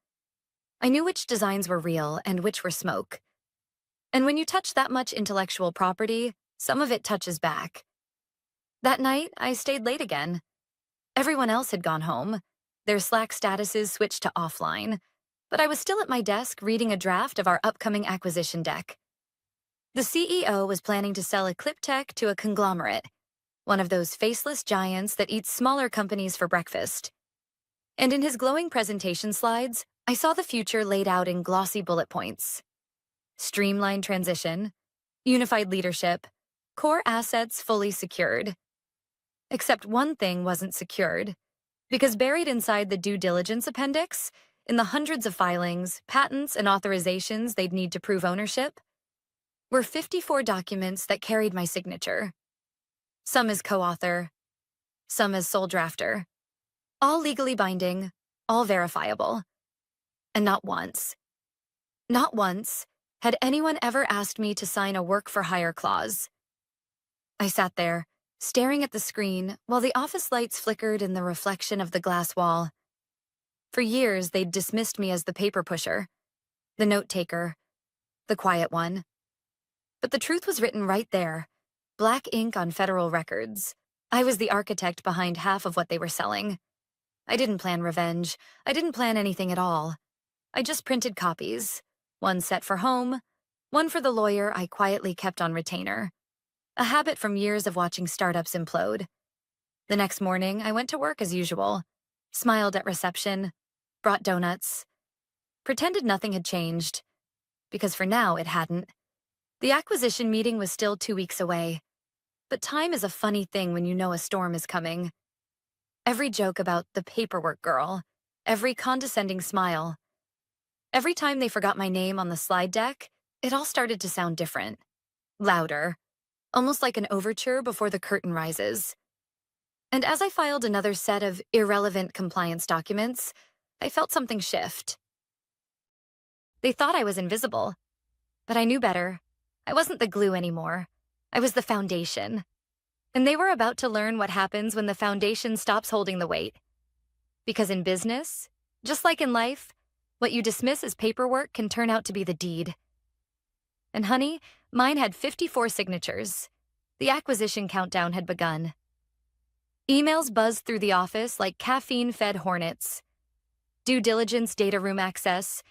I knew which designs were real and which were smoke. And when you touch that much intellectual property, some of it touches back. That night, I stayed late again. Everyone else had gone home. Their Slack statuses switched to offline, but I was still at my desk reading a draft of our upcoming acquisition deck. The CEO was planning to sell Ecliptech to a conglomerate, one of those faceless giants that eats smaller companies for breakfast. And in his glowing presentation slides, I saw the future laid out in glossy bullet points. Streamlined transition, unified leadership, core assets fully secured. Except one thing wasn't secured, because buried inside the due diligence appendix, in the hundreds of filings, patents, and authorizations they'd need to prove ownership, were 54 documents that carried my signature. Some as co-author, some as sole drafter. All legally binding, all verifiable. And not once had anyone ever asked me to sign a work-for-hire clause. I sat there, staring at the screen while the office lights flickered in the reflection of the glass wall. For years, they'd dismissed me as the paper pusher, the note-taker, the quiet one. But the truth was written right there, black ink on federal records. I was the architect behind half of what they were selling. I didn't plan revenge. I didn't plan anything at all. I just printed copies, one set for home, one for the lawyer I quietly kept on retainer, a habit from years of watching startups implode. The next morning, I went to work as usual, smiled at reception, brought donuts, pretended nothing had changed, because for now it hadn't. The acquisition meeting was still 2 weeks away, but time is a funny thing when you know a storm is coming. Every joke about the paperwork girl, every condescending smile, every time they forgot my name on the slide deck, it all started to sound different, louder, almost like an overture before the curtain rises. And as I filed another set of irrelevant compliance documents, I felt something shift. They thought I was invisible, but I knew better. I wasn't the glue anymore. I was the foundation. And they were about to learn what happens when the foundation stops holding the weight. Because in business, just like in life, what you dismiss as paperwork can turn out to be the deed. And honey, mine had 54 signatures. The acquisition countdown had begun. Emails buzzed through the office like caffeine-fed hornets. Due diligence data room access,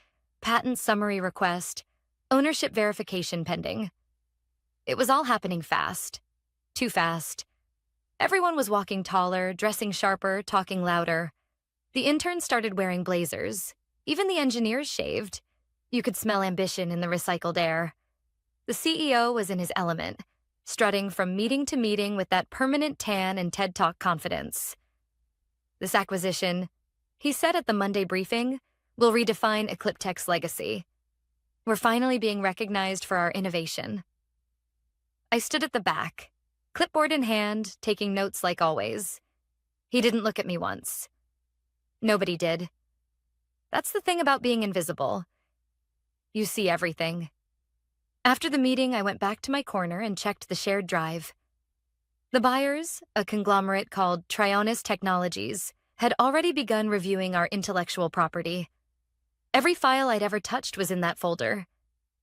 patent summary request, ownership verification pending. It was all happening fast. Too fast. Everyone was walking taller, dressing sharper, talking louder. The interns started wearing blazers. Even the engineers shaved. You could smell ambition in the recycled air. The CEO was in his element, strutting from meeting to meeting with that permanent tan and TED Talk confidence. This acquisition, he said at the Monday briefing, will redefine Ecliptech's legacy. We're finally being recognized for our innovation. I stood at the back, clipboard in hand, taking notes like always. He didn't look at me once. Nobody did. That's the thing about being invisible. You see everything. After the meeting, I went back to my corner and checked the shared drive. The buyers, a conglomerate called Trionis Technologies, had already begun reviewing our intellectual property. Every file I'd ever touched was in that folder.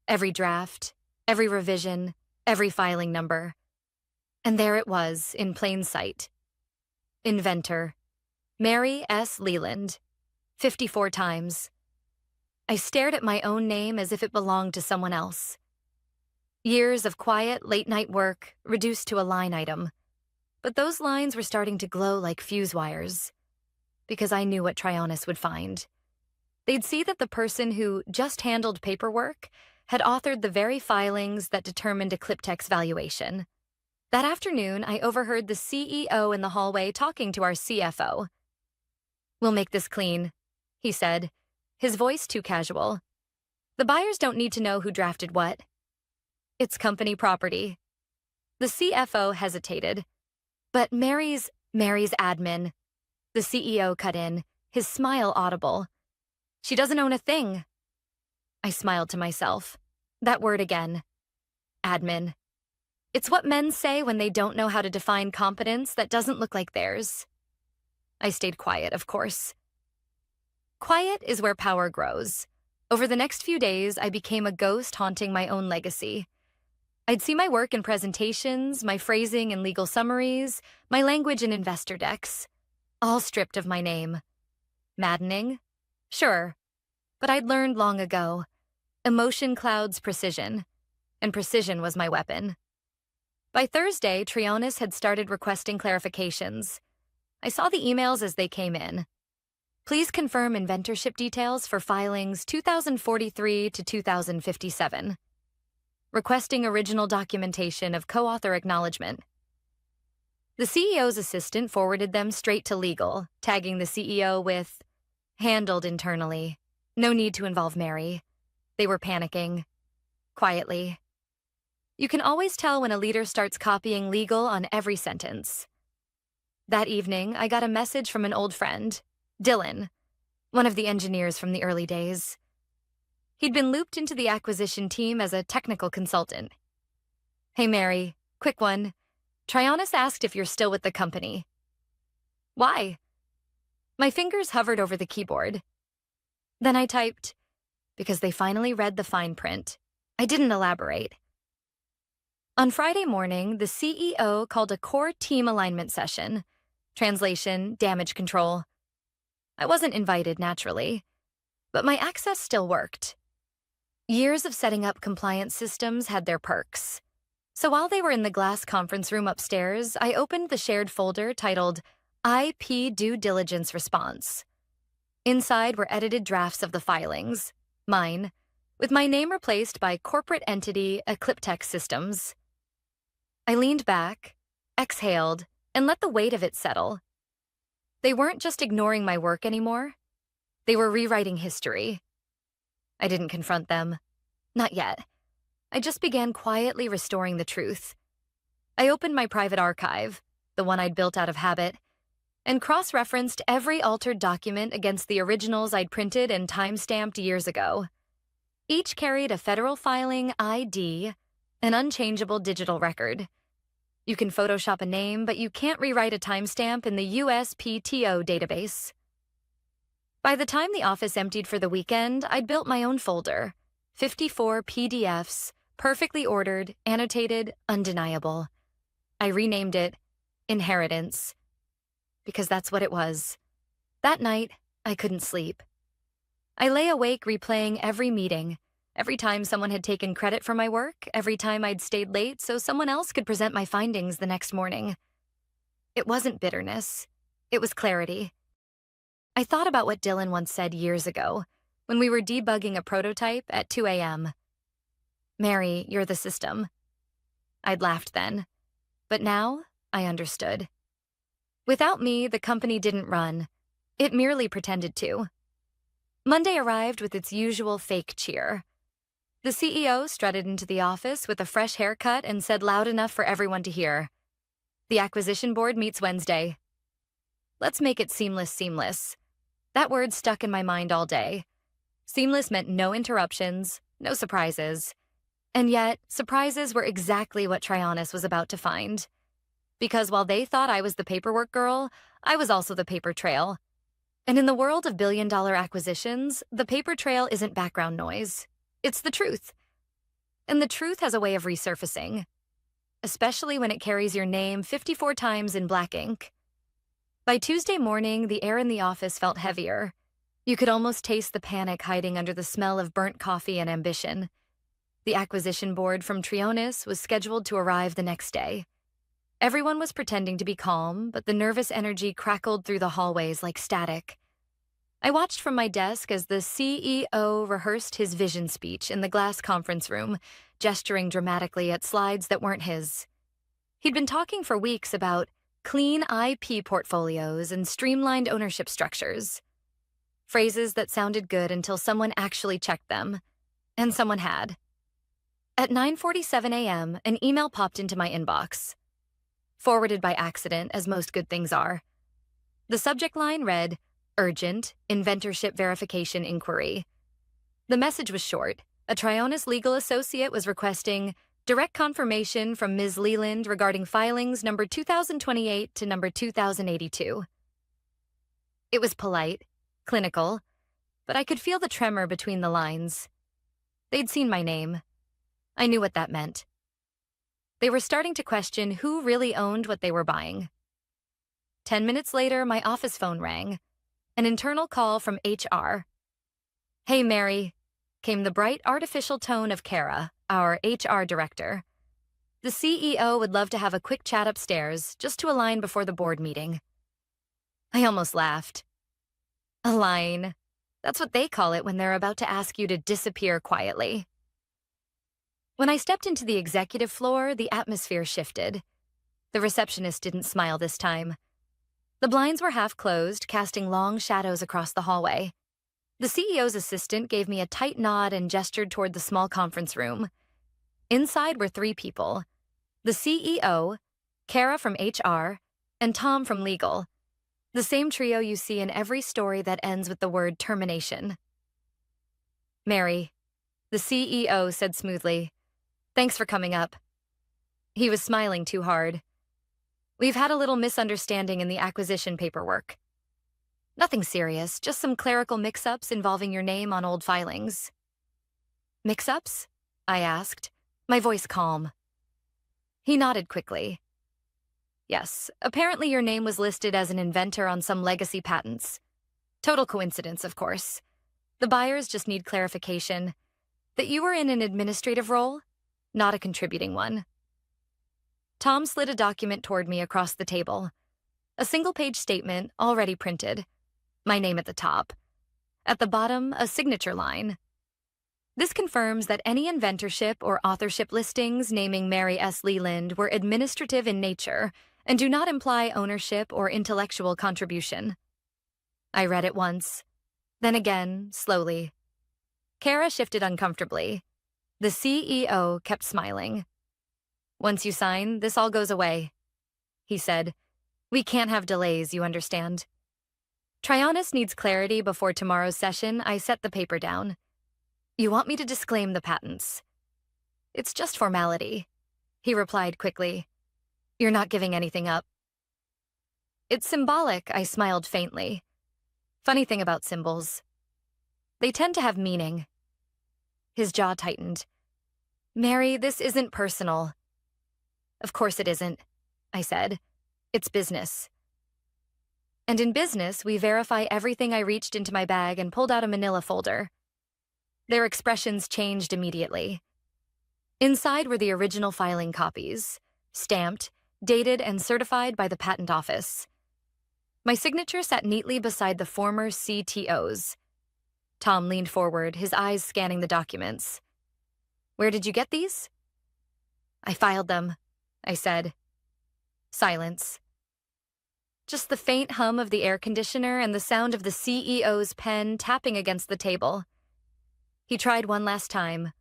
Every draft, every revision, every filing number. And there it was, in plain sight. Inventor, Mary S. Leland, 54 times. I stared at my own name as if it belonged to someone else. Years of quiet, late-night work reduced to a line item. But those lines were starting to glow like fuse wires. Because I knew what Trionis would find. They'd see that the person who just handled paperwork had authored the very filings that determined Ecliptech's valuation. That afternoon, I overheard the CEO in the hallway talking to our CFO. "We'll make this clean," he said, his voice too casual. "The buyers don't need to know who drafted what. It's company property." The CFO hesitated. "But Mary's admin." The CEO cut in, his smile audible. "She doesn't own a thing." I smiled to myself. That word again. Admin. It's what men say when they don't know how to define competence that doesn't look like theirs. I stayed quiet, of course. Quiet is where power grows. Over the next few days, I became a ghost haunting my own legacy. I'd see my work in presentations, my phrasing in legal summaries, my language in investor decks, all stripped of my name. Maddening? Sure. But I'd learned long ago. Emotion clouds precision, and precision was my weapon. By Thursday, Trionis had started requesting clarifications. I saw the emails as they came in. Please confirm inventorship details for filings 2043 to 2057. Requesting original documentation of co-author acknowledgement. The CEO's assistant forwarded them straight to legal, tagging the CEO with, "Handled internally. No need to involve Mary." They were panicking. Quietly. You can always tell when a leader starts copying legal on every sentence. That evening, I got a message from an old friend, Dylan, one of the engineers from the early days. He'd been looped into the acquisition team as a technical consultant. "Hey, Mary, quick one. Trionis asked if you're still with the company." "Why?" My fingers hovered over the keyboard. Then I typed, "Because they finally read the fine print." I didn't elaborate. On Friday morning, the CEO called a core team alignment session. Translation, damage control. I wasn't invited, naturally, but my access still worked. Years of setting up compliance systems had their perks. So while they were in the glass conference room upstairs, I opened the shared folder titled IP Due Diligence Response. Inside were edited drafts of the filings, mine, with my name replaced by corporate entity Ecliptech Systems. I leaned back, exhaled, and let the weight of it settle. They weren't just ignoring my work anymore. They were rewriting history. I didn't confront them. Not yet. I just began quietly restoring the truth. I opened my private archive, the one I'd built out of habit, and cross-referenced every altered document against the originals I'd printed and time-stamped years ago. Each carried a federal filing ID, an unchangeable digital record. You can Photoshop a name, but you can't rewrite a timestamp in the USPTO database. By the time the office emptied for the weekend, I'd built my own folder. 54 PDFs, perfectly ordered, annotated, undeniable. I renamed it Inheritance, because that's what it was. That night, I couldn't sleep. I lay awake replaying every meeting, every time someone had taken credit for my work, every time I'd stayed late so someone else could present my findings the next morning. It wasn't bitterness. It was clarity. I thought about what Dylan once said years ago, when we were debugging a prototype at 2 a.m. "Mary, you're the system." I'd laughed then, but now I understood. Without me, the company didn't run. It merely pretended to. Monday arrived with its usual fake cheer. The CEO strutted into the office with a fresh haircut and said loud enough for everyone to hear, "The acquisition board meets Wednesday." Let's make it seamless. That word stuck in my mind all day. Seamless meant no interruptions, no surprises. And yet, surprises were exactly what Trionis was about to find. Because while they thought I was the paperwork girl, I was also the paper trail. And in the world of billion-dollar acquisitions, the paper trail isn't background noise. It's the truth. And the truth has a way of resurfacing, especially when it carries your name 54 times in black ink. By Tuesday morning, the air in the office felt heavier. You could almost taste the panic hiding under the smell of burnt coffee and ambition. The acquisition board from Trionis was scheduled to arrive the next day. Everyone was pretending to be calm, but the nervous energy crackled through the hallways like static. I watched from my desk as the CEO rehearsed his vision speech in the glass conference room, gesturing dramatically at slides that weren't his. He'd been talking for weeks about clean IP portfolios and streamlined ownership structures. Phrases that sounded good until someone actually checked them. And someone had. At 9:47 a.m., an email popped into my inbox. Forwarded by accident, as most good things are. The subject line read, "Urgent, Inventorship Verification Inquiry." The message was short. A Trionis legal associate was requesting direct confirmation from Ms. Leland regarding filings number 2028 to number 2082. It was polite, clinical, but I could feel the tremor between the lines. They'd seen my name. I knew what that meant. They were starting to question who really owned what they were buying. 10 minutes later, my office phone rang. An internal call from HR. "Hey, Mary," came the bright, artificial tone of Kara, our HR director. "The CEO would love to have a quick chat upstairs, just to align before the board meeting." I almost laughed. Align. That's what they call it when they're about to ask you to disappear quietly. When I stepped into the executive floor, the atmosphere shifted. The receptionist didn't smile this time. The blinds were half closed, casting long shadows across the hallway. The CEO's assistant gave me a tight nod and gestured toward the small conference room. Inside were 3 people: the CEO, Kara from HR, and Tom from legal. The same trio you see in every story that ends with the word termination. "Mary," the CEO said smoothly, "thanks for coming up." He was smiling too hard. "We've had a little misunderstanding in the acquisition paperwork. Nothing serious, just some clerical mix-ups involving your name on old filings." "Mix-ups?" I asked, my voice calm. He nodded quickly. "Yes, apparently your name was listed as an inventor on some legacy patents. Total coincidence, of course. The buyers just need clarification that you were in an administrative role, not a contributing one." Tom slid a document toward me across the table. A single-page statement, already printed. My name at the top. At the bottom, a signature line. "This confirms that any inventorship or authorship listings naming Mary S. Leland were administrative in nature and do not imply ownership or intellectual contribution." I read it once, then again, slowly. Kara shifted uncomfortably. The CEO kept smiling. "Once you sign, this all goes away," he said. "We can't have delays, you understand. Trionis needs clarity before tomorrow's session. I set the paper down. You want me to disclaim the patents?" "It's just formality," he replied quickly. "You're not giving anything up." "It's symbolic," I smiled faintly. Funny thing about symbols. They tend to have meaning. His jaw tightened. "Mary, this isn't personal." "Of course it isn't," I said. "It's business." And in business, we verify everything. I reached into my bag and pulled out a manila folder. Their expressions changed immediately. Inside were the original filing copies, stamped, dated, and certified by the patent office. My signature sat neatly beside the former CTO's. Tom leaned forward, his eyes scanning the documents. "Where did you get these?" "I filed them," I said. Silence. Just the faint hum of the air conditioner and the sound of the CEO's pen tapping against the table. He tried one last time,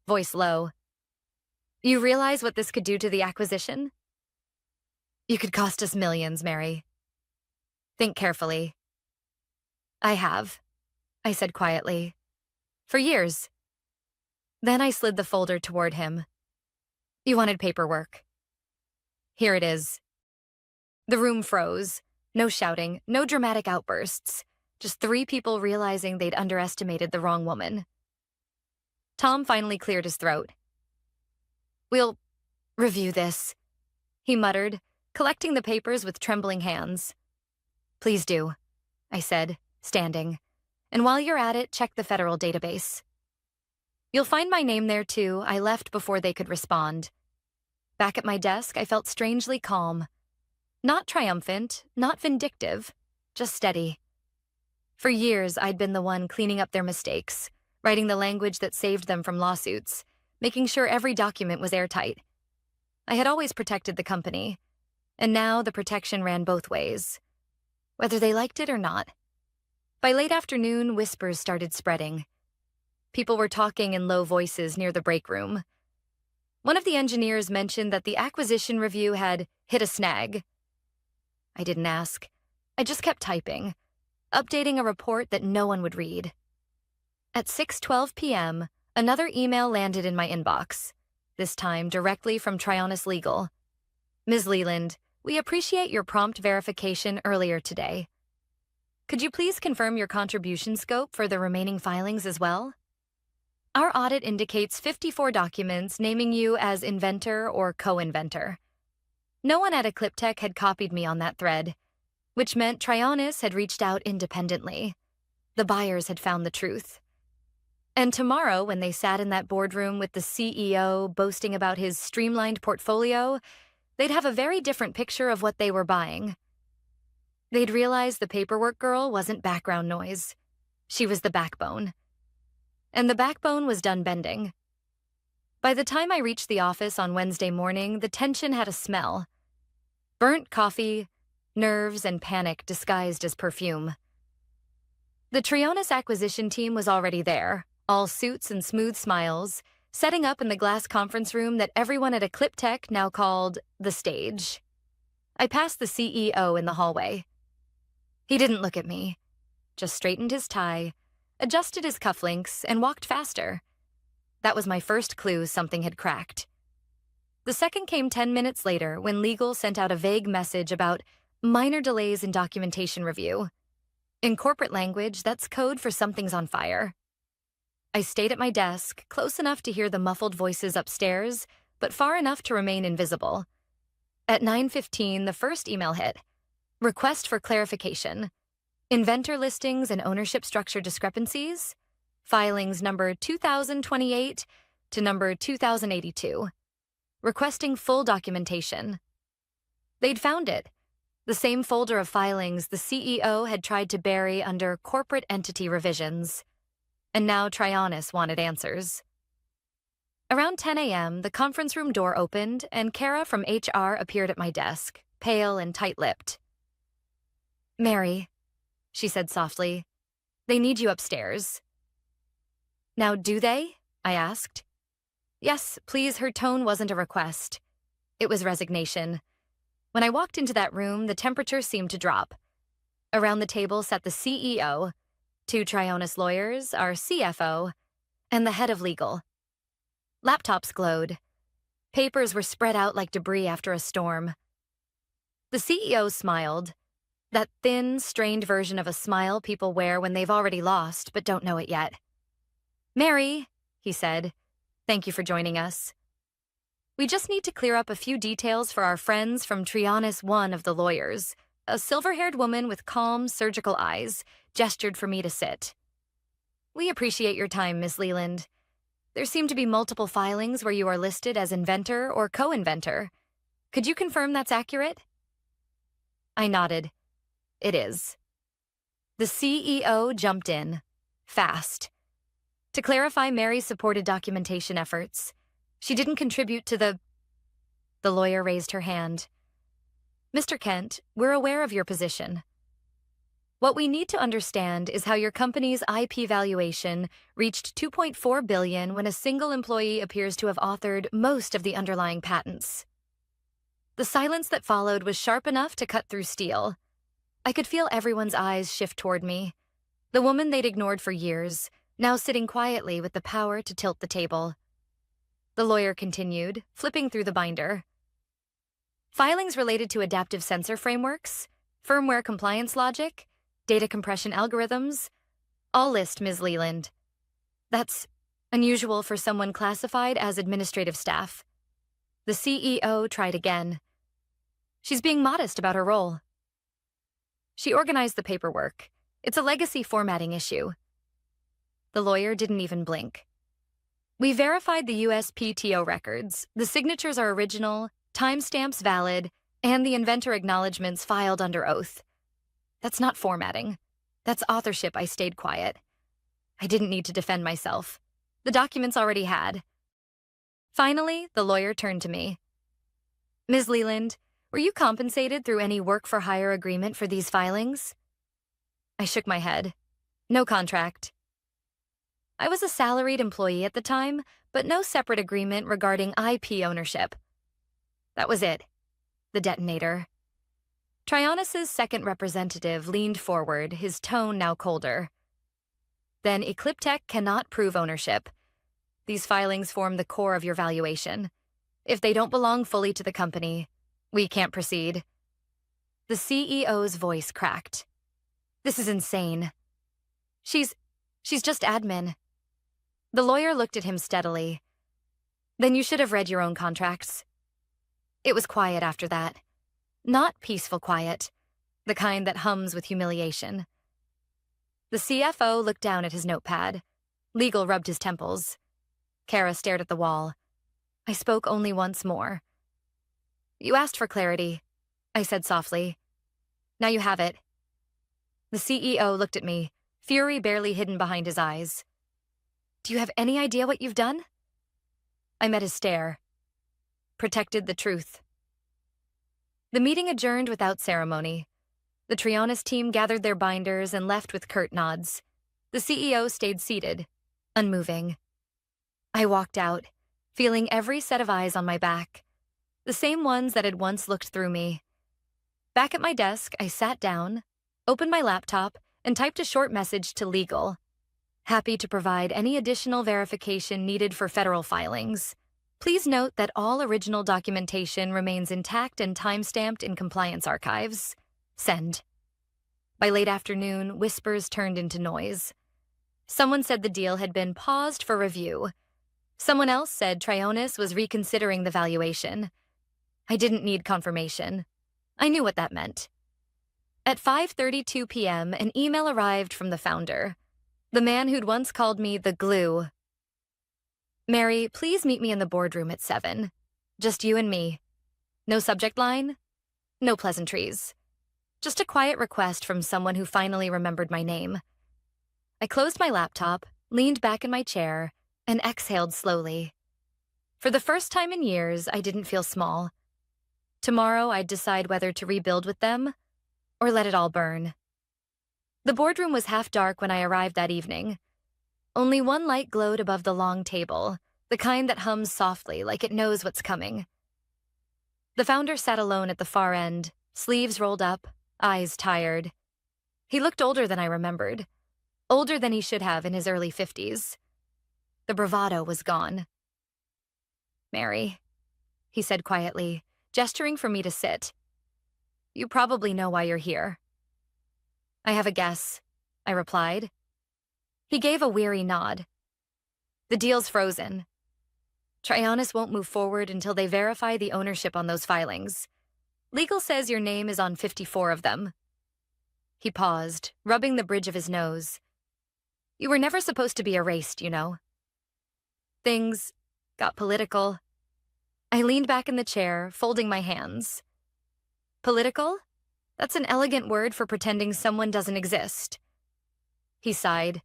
voice low. "You realize what this could do to the acquisition?" "You could cost us millions, Mary." "Think carefully." "I have," I said quietly. "For years." Then I slid the folder toward him. "You wanted paperwork. Here it is." The room froze. No shouting, no dramatic outbursts. Just 3 people realizing they'd underestimated the wrong woman. Tom finally cleared his throat. "We'll review this," he muttered, collecting the papers with trembling hands. "Please do," I said, standing. "And while you're at it, check the federal database." "You'll find my name there too." I left before they could respond. Back at my desk, I felt strangely calm. Not triumphant, not vindictive, just steady. For years, I'd been the one cleaning up their mistakes, writing the language that saved them from lawsuits, making sure every document was airtight. I had always protected the company, and now the protection ran both ways, whether they liked it or not. By late afternoon, whispers started spreading. People were talking in low voices near the break room. One of the engineers mentioned that the acquisition review had hit a snag. I didn't ask. I just kept typing, updating a report that no one would read. At 6:12 p.m., another email landed in my inbox, this time directly from Trionis Legal. "Ms. Leland, we appreciate your prompt verification earlier today. Could you please confirm your contribution scope for the remaining filings as well? Our audit indicates 54 documents naming you as inventor or co-inventor. No one at Ecliptech had copied me on that thread, which meant Trionis had reached out independently. The buyers had found the truth. And tomorrow, when they sat in that boardroom with the CEO boasting about his streamlined portfolio, they'd have a very different picture of what they were buying. They'd realize the paperwork girl wasn't background noise. She was the backbone. And the backbone was done bending. By the time I reached the office on Wednesday morning, the tension had a smell. Burnt coffee, nerves, and panic disguised as perfume. The Trionis acquisition team was already there, all suits and smooth smiles, setting up in the glass conference room that everyone at Ecliptech now called the stage. I passed the CEO in the hallway. He didn't look at me, just straightened his tie, adjusted his cufflinks, and walked faster. That was my first clue something had cracked. The second came 10 minutes later when legal sent out a vague message about minor delays in documentation review. In corporate language, that's code for something's on fire. I stayed at my desk, close enough to hear the muffled voices upstairs, but far enough to remain invisible. At 9:15, the first email hit. Request for clarification. Inventor listings and ownership structure discrepancies. Filings number 2028 to number 2082. Requesting full documentation. They'd found it. The same folder of filings the CEO had tried to bury under corporate entity revisions. And now Trionis wanted answers. Around 10 a.m., the conference room door opened and Kara from HR appeared at my desk, pale and tight-lipped. "Mary," she said softly, "they need you upstairs." "Now, do they?" I asked. "Yes, please." Her tone wasn't a request. It was resignation. When I walked into that room, the temperature seemed to drop. Around the table sat the CEO, 2 Trionis lawyers, our CFO, and the head of legal. Laptops glowed. Papers were spread out like debris after a storm. The CEO smiled, that thin, strained version of a smile people wear when they've already lost but don't know it yet. "Mary," he said, "thank you for joining us. We just need to clear up a few details for our friends from Trionis, one of the lawyers. A silver-haired woman with calm, surgical eyes gestured for me to sit. We appreciate your time, Miss Leland. There seem to be multiple filings where you are listed as inventor or co-inventor. Could you confirm that's accurate? I nodded. It is. The CEO jumped in. Fast. To clarify, Mary supported documentation efforts. She didn't contribute to The lawyer raised her hand. Mr. Kent, we're aware of your position. What we need to understand is how your company's IP valuation reached $2.4 billion when a single employee appears to have authored most of the underlying patents. The silence that followed was sharp enough to cut through steel. I could feel everyone's eyes shift toward me. The woman they'd ignored for years, now sitting quietly with the power to tilt the table. The lawyer continued, flipping through the binder. Filings related to adaptive sensor frameworks, firmware compliance logic, data compression algorithms, all list Ms. Leland. That's unusual for someone classified as administrative staff. The CEO tried again. She's being modest about her role. She organized the paperwork. It's a legacy formatting issue. The lawyer didn't even blink. We verified the USPTO records. The signatures are original, timestamps valid, and the inventor acknowledgments filed under oath. That's not formatting. That's authorship. I stayed quiet. I didn't need to defend myself. The documents already had. Finally, the lawyer turned to me. Ms. Leland, were you compensated through any work-for-hire agreement for these filings? I shook my head. No contract. I was a salaried employee at the time, but no separate agreement regarding IP ownership. That was it. The detonator. Trionis's second representative leaned forward, his tone now colder. Then Ecliptech cannot prove ownership. These filings form the core of your valuation. If they don't belong fully to the company, we can't proceed. The CEO's voice cracked. This is insane. She's just admin. The lawyer looked at him steadily. Then you should have read your own contracts. It was quiet after that. Not peaceful quiet, the kind that hums with humiliation. The CFO looked down at his notepad. Legal rubbed his temples. Kara stared at the wall. I spoke only once more. You asked for clarity, I said softly. Now you have it. The CEO looked at me, fury barely hidden behind his eyes. Do you have any idea what you've done? I met his stare. Protected the truth. The meeting adjourned without ceremony. The Trionis team gathered their binders and left with curt nods. The CEO stayed seated, unmoving. I walked out, feeling every set of eyes on my back, the same ones that had once looked through me. Back at my desk, I sat down, opened my laptop, and typed a short message to legal, happy to provide any additional verification needed for federal filings. Please note that all original documentation remains intact and timestamped in compliance archives. Send. By late afternoon, whispers turned into noise. Someone said the deal had been paused for review. Someone else said Trionis was reconsidering the valuation. I didn't need confirmation. I knew what that meant. At 5:32 p.m., an email arrived from the founder, the man who'd once called me the glue. Mary, please meet me in the boardroom at 7. Just you and me. No subject line, no pleasantries. Just a quiet request from someone who finally remembered my name. I closed my laptop, leaned back in my chair, and exhaled slowly. For the first time in years, I didn't feel small. Tomorrow, I'd decide whether to rebuild with them or let it all burn. The boardroom was half dark when I arrived that evening. Only one light glowed above the long table, the kind that hums softly like it knows what's coming. The founder sat alone at the far end, sleeves rolled up, eyes tired. He looked older than I remembered, older than he should have in his early 50s. The bravado was gone. Mary, he said quietly, gesturing for me to sit. You probably know why you're here. I have a guess, I replied. He gave a weary nod. The deal's frozen. Trionis won't move forward until they verify the ownership on those filings. Legal says your name is on 54 of them. He paused, rubbing the bridge of his nose. You were never supposed to be erased, you know. Things got political. I leaned back in the chair, folding my hands. Political? That's an elegant word for pretending someone doesn't exist. He sighed.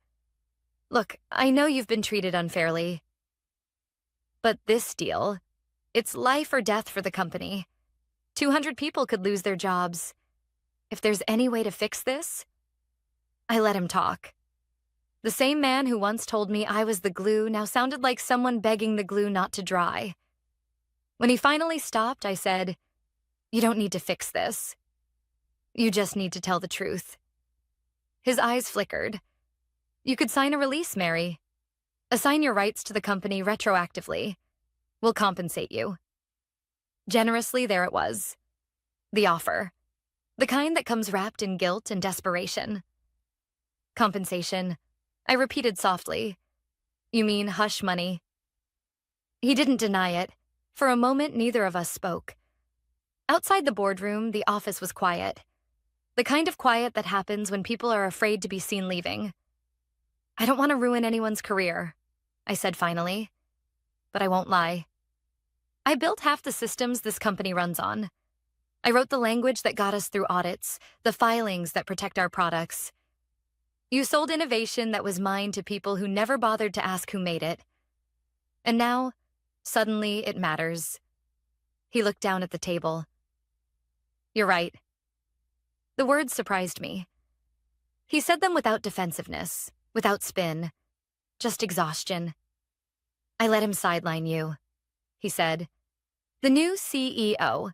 Look, I know you've been treated unfairly. But this deal, it's life or death for the company. 200 people could lose their jobs. If there's any way to fix this, I let him talk. The same man who once told me I was the glue now sounded like someone begging the glue not to dry. When he finally stopped, I said, You don't need to fix this. You just need to tell the truth. His eyes flickered. You could sign a release, Mary. Assign your rights to the company retroactively. We'll compensate you. Generously, there it was. The offer. The kind that comes wrapped in guilt and desperation. Compensation. I repeated softly. You mean hush money? He didn't deny it. For a moment, neither of us spoke. Outside the boardroom, the office was quiet. The kind of quiet that happens when people are afraid to be seen leaving. I don't want to ruin anyone's career, I said finally. But I won't lie. I built half the systems this company runs on. I wrote the language that got us through audits, the filings that protect our products. You sold innovation that was mine to people who never bothered to ask who made it. And now, suddenly, it matters. He looked down at the table. You're right. The words surprised me. He said them without defensiveness, without spin, just exhaustion. I let him sideline you, he said. The new CEO.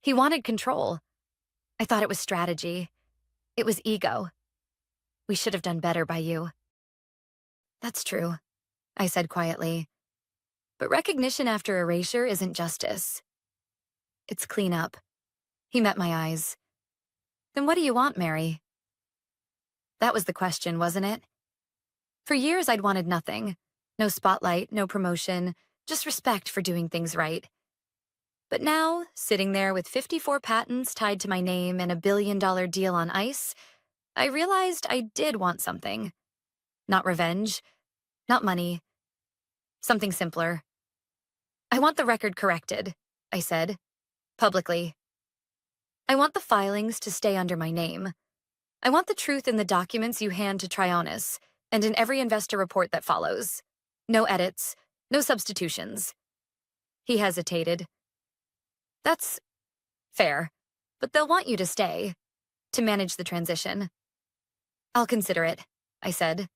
He wanted control. I thought it was strategy. It was ego. We should have done better by you. That's true, I said quietly. But recognition after erasure isn't justice. It's cleanup. He met my eyes. Then what do you want, Mary? That was the question, wasn't it? For years, I'd wanted nothing. No spotlight, no promotion, just respect for doing things right. But now, sitting there with 54 patents tied to my name and $1 billion deal on ice, I realized I did want something. Not revenge, not money. Something simpler. I want the record corrected, I said, publicly. I want the filings to stay under my name. I want the truth in the documents you hand to Trionis and in every investor report that follows. No edits, no substitutions. He hesitated. That's fair, but they'll want you to stay, to manage the transition. I'll consider it, I said.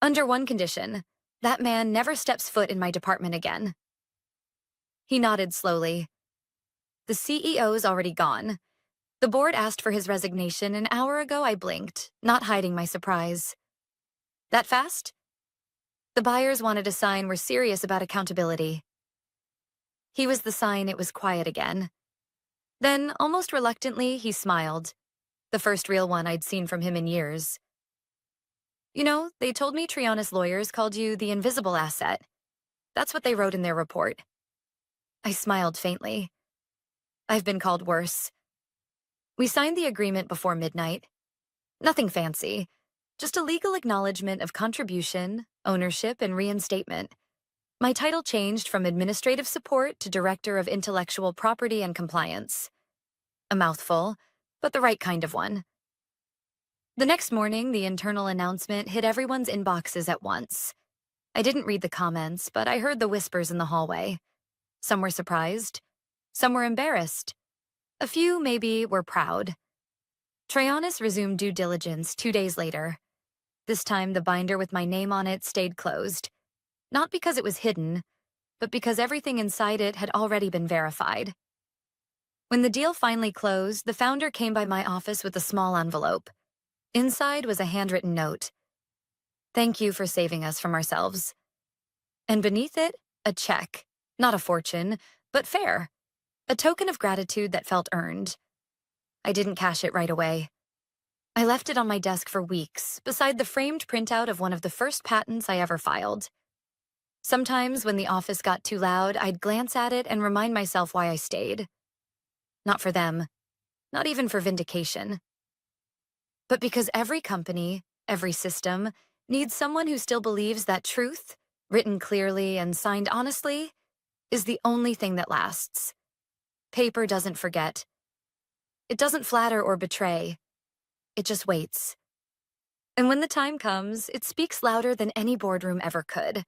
Under one condition, that man never steps foot in my department again. He nodded slowly. The CEO's already gone. The board asked for his resignation an hour ago. I blinked, not hiding my surprise. That fast? The buyers wanted a sign we're serious about accountability. He was the sign it was quiet again. Then, almost reluctantly, he smiled. The first real one I'd seen from him in years. You know, they told me Trionis lawyers called you the invisible asset. That's what they wrote in their report. I smiled faintly. I've been called worse. We signed the agreement before midnight. Nothing fancy, just a legal acknowledgement of contribution, ownership, and reinstatement. My title changed from administrative support to director of intellectual property and compliance. A mouthful, but the right kind of one. The next morning, the internal announcement hit everyone's inboxes at once. I didn't read the comments, but I heard the whispers in the hallway. Some were surprised. Some were embarrassed. A few, maybe, were proud. Trionis resumed due diligence 2 days later. This time, the binder with my name on it stayed closed. Not because it was hidden, but because everything inside it had already been verified. When the deal finally closed, the founder came by my office with a small envelope. Inside was a handwritten note. Thank you for saving us from ourselves. And beneath it, a check. Not a fortune, but fair. A token of gratitude that felt earned. I didn't cash it right away. I left it on my desk for weeks, beside the framed printout of one of the first patents I ever filed. Sometimes, when the office got too loud, I'd glance at it and remind myself why I stayed. Not for them, not even for vindication, but because every company, every system, needs someone who still believes that truth, written clearly and signed honestly, is the only thing that lasts. Paper doesn't forget. It doesn't flatter or betray. It just waits. And when the time comes, it speaks louder than any boardroom ever could.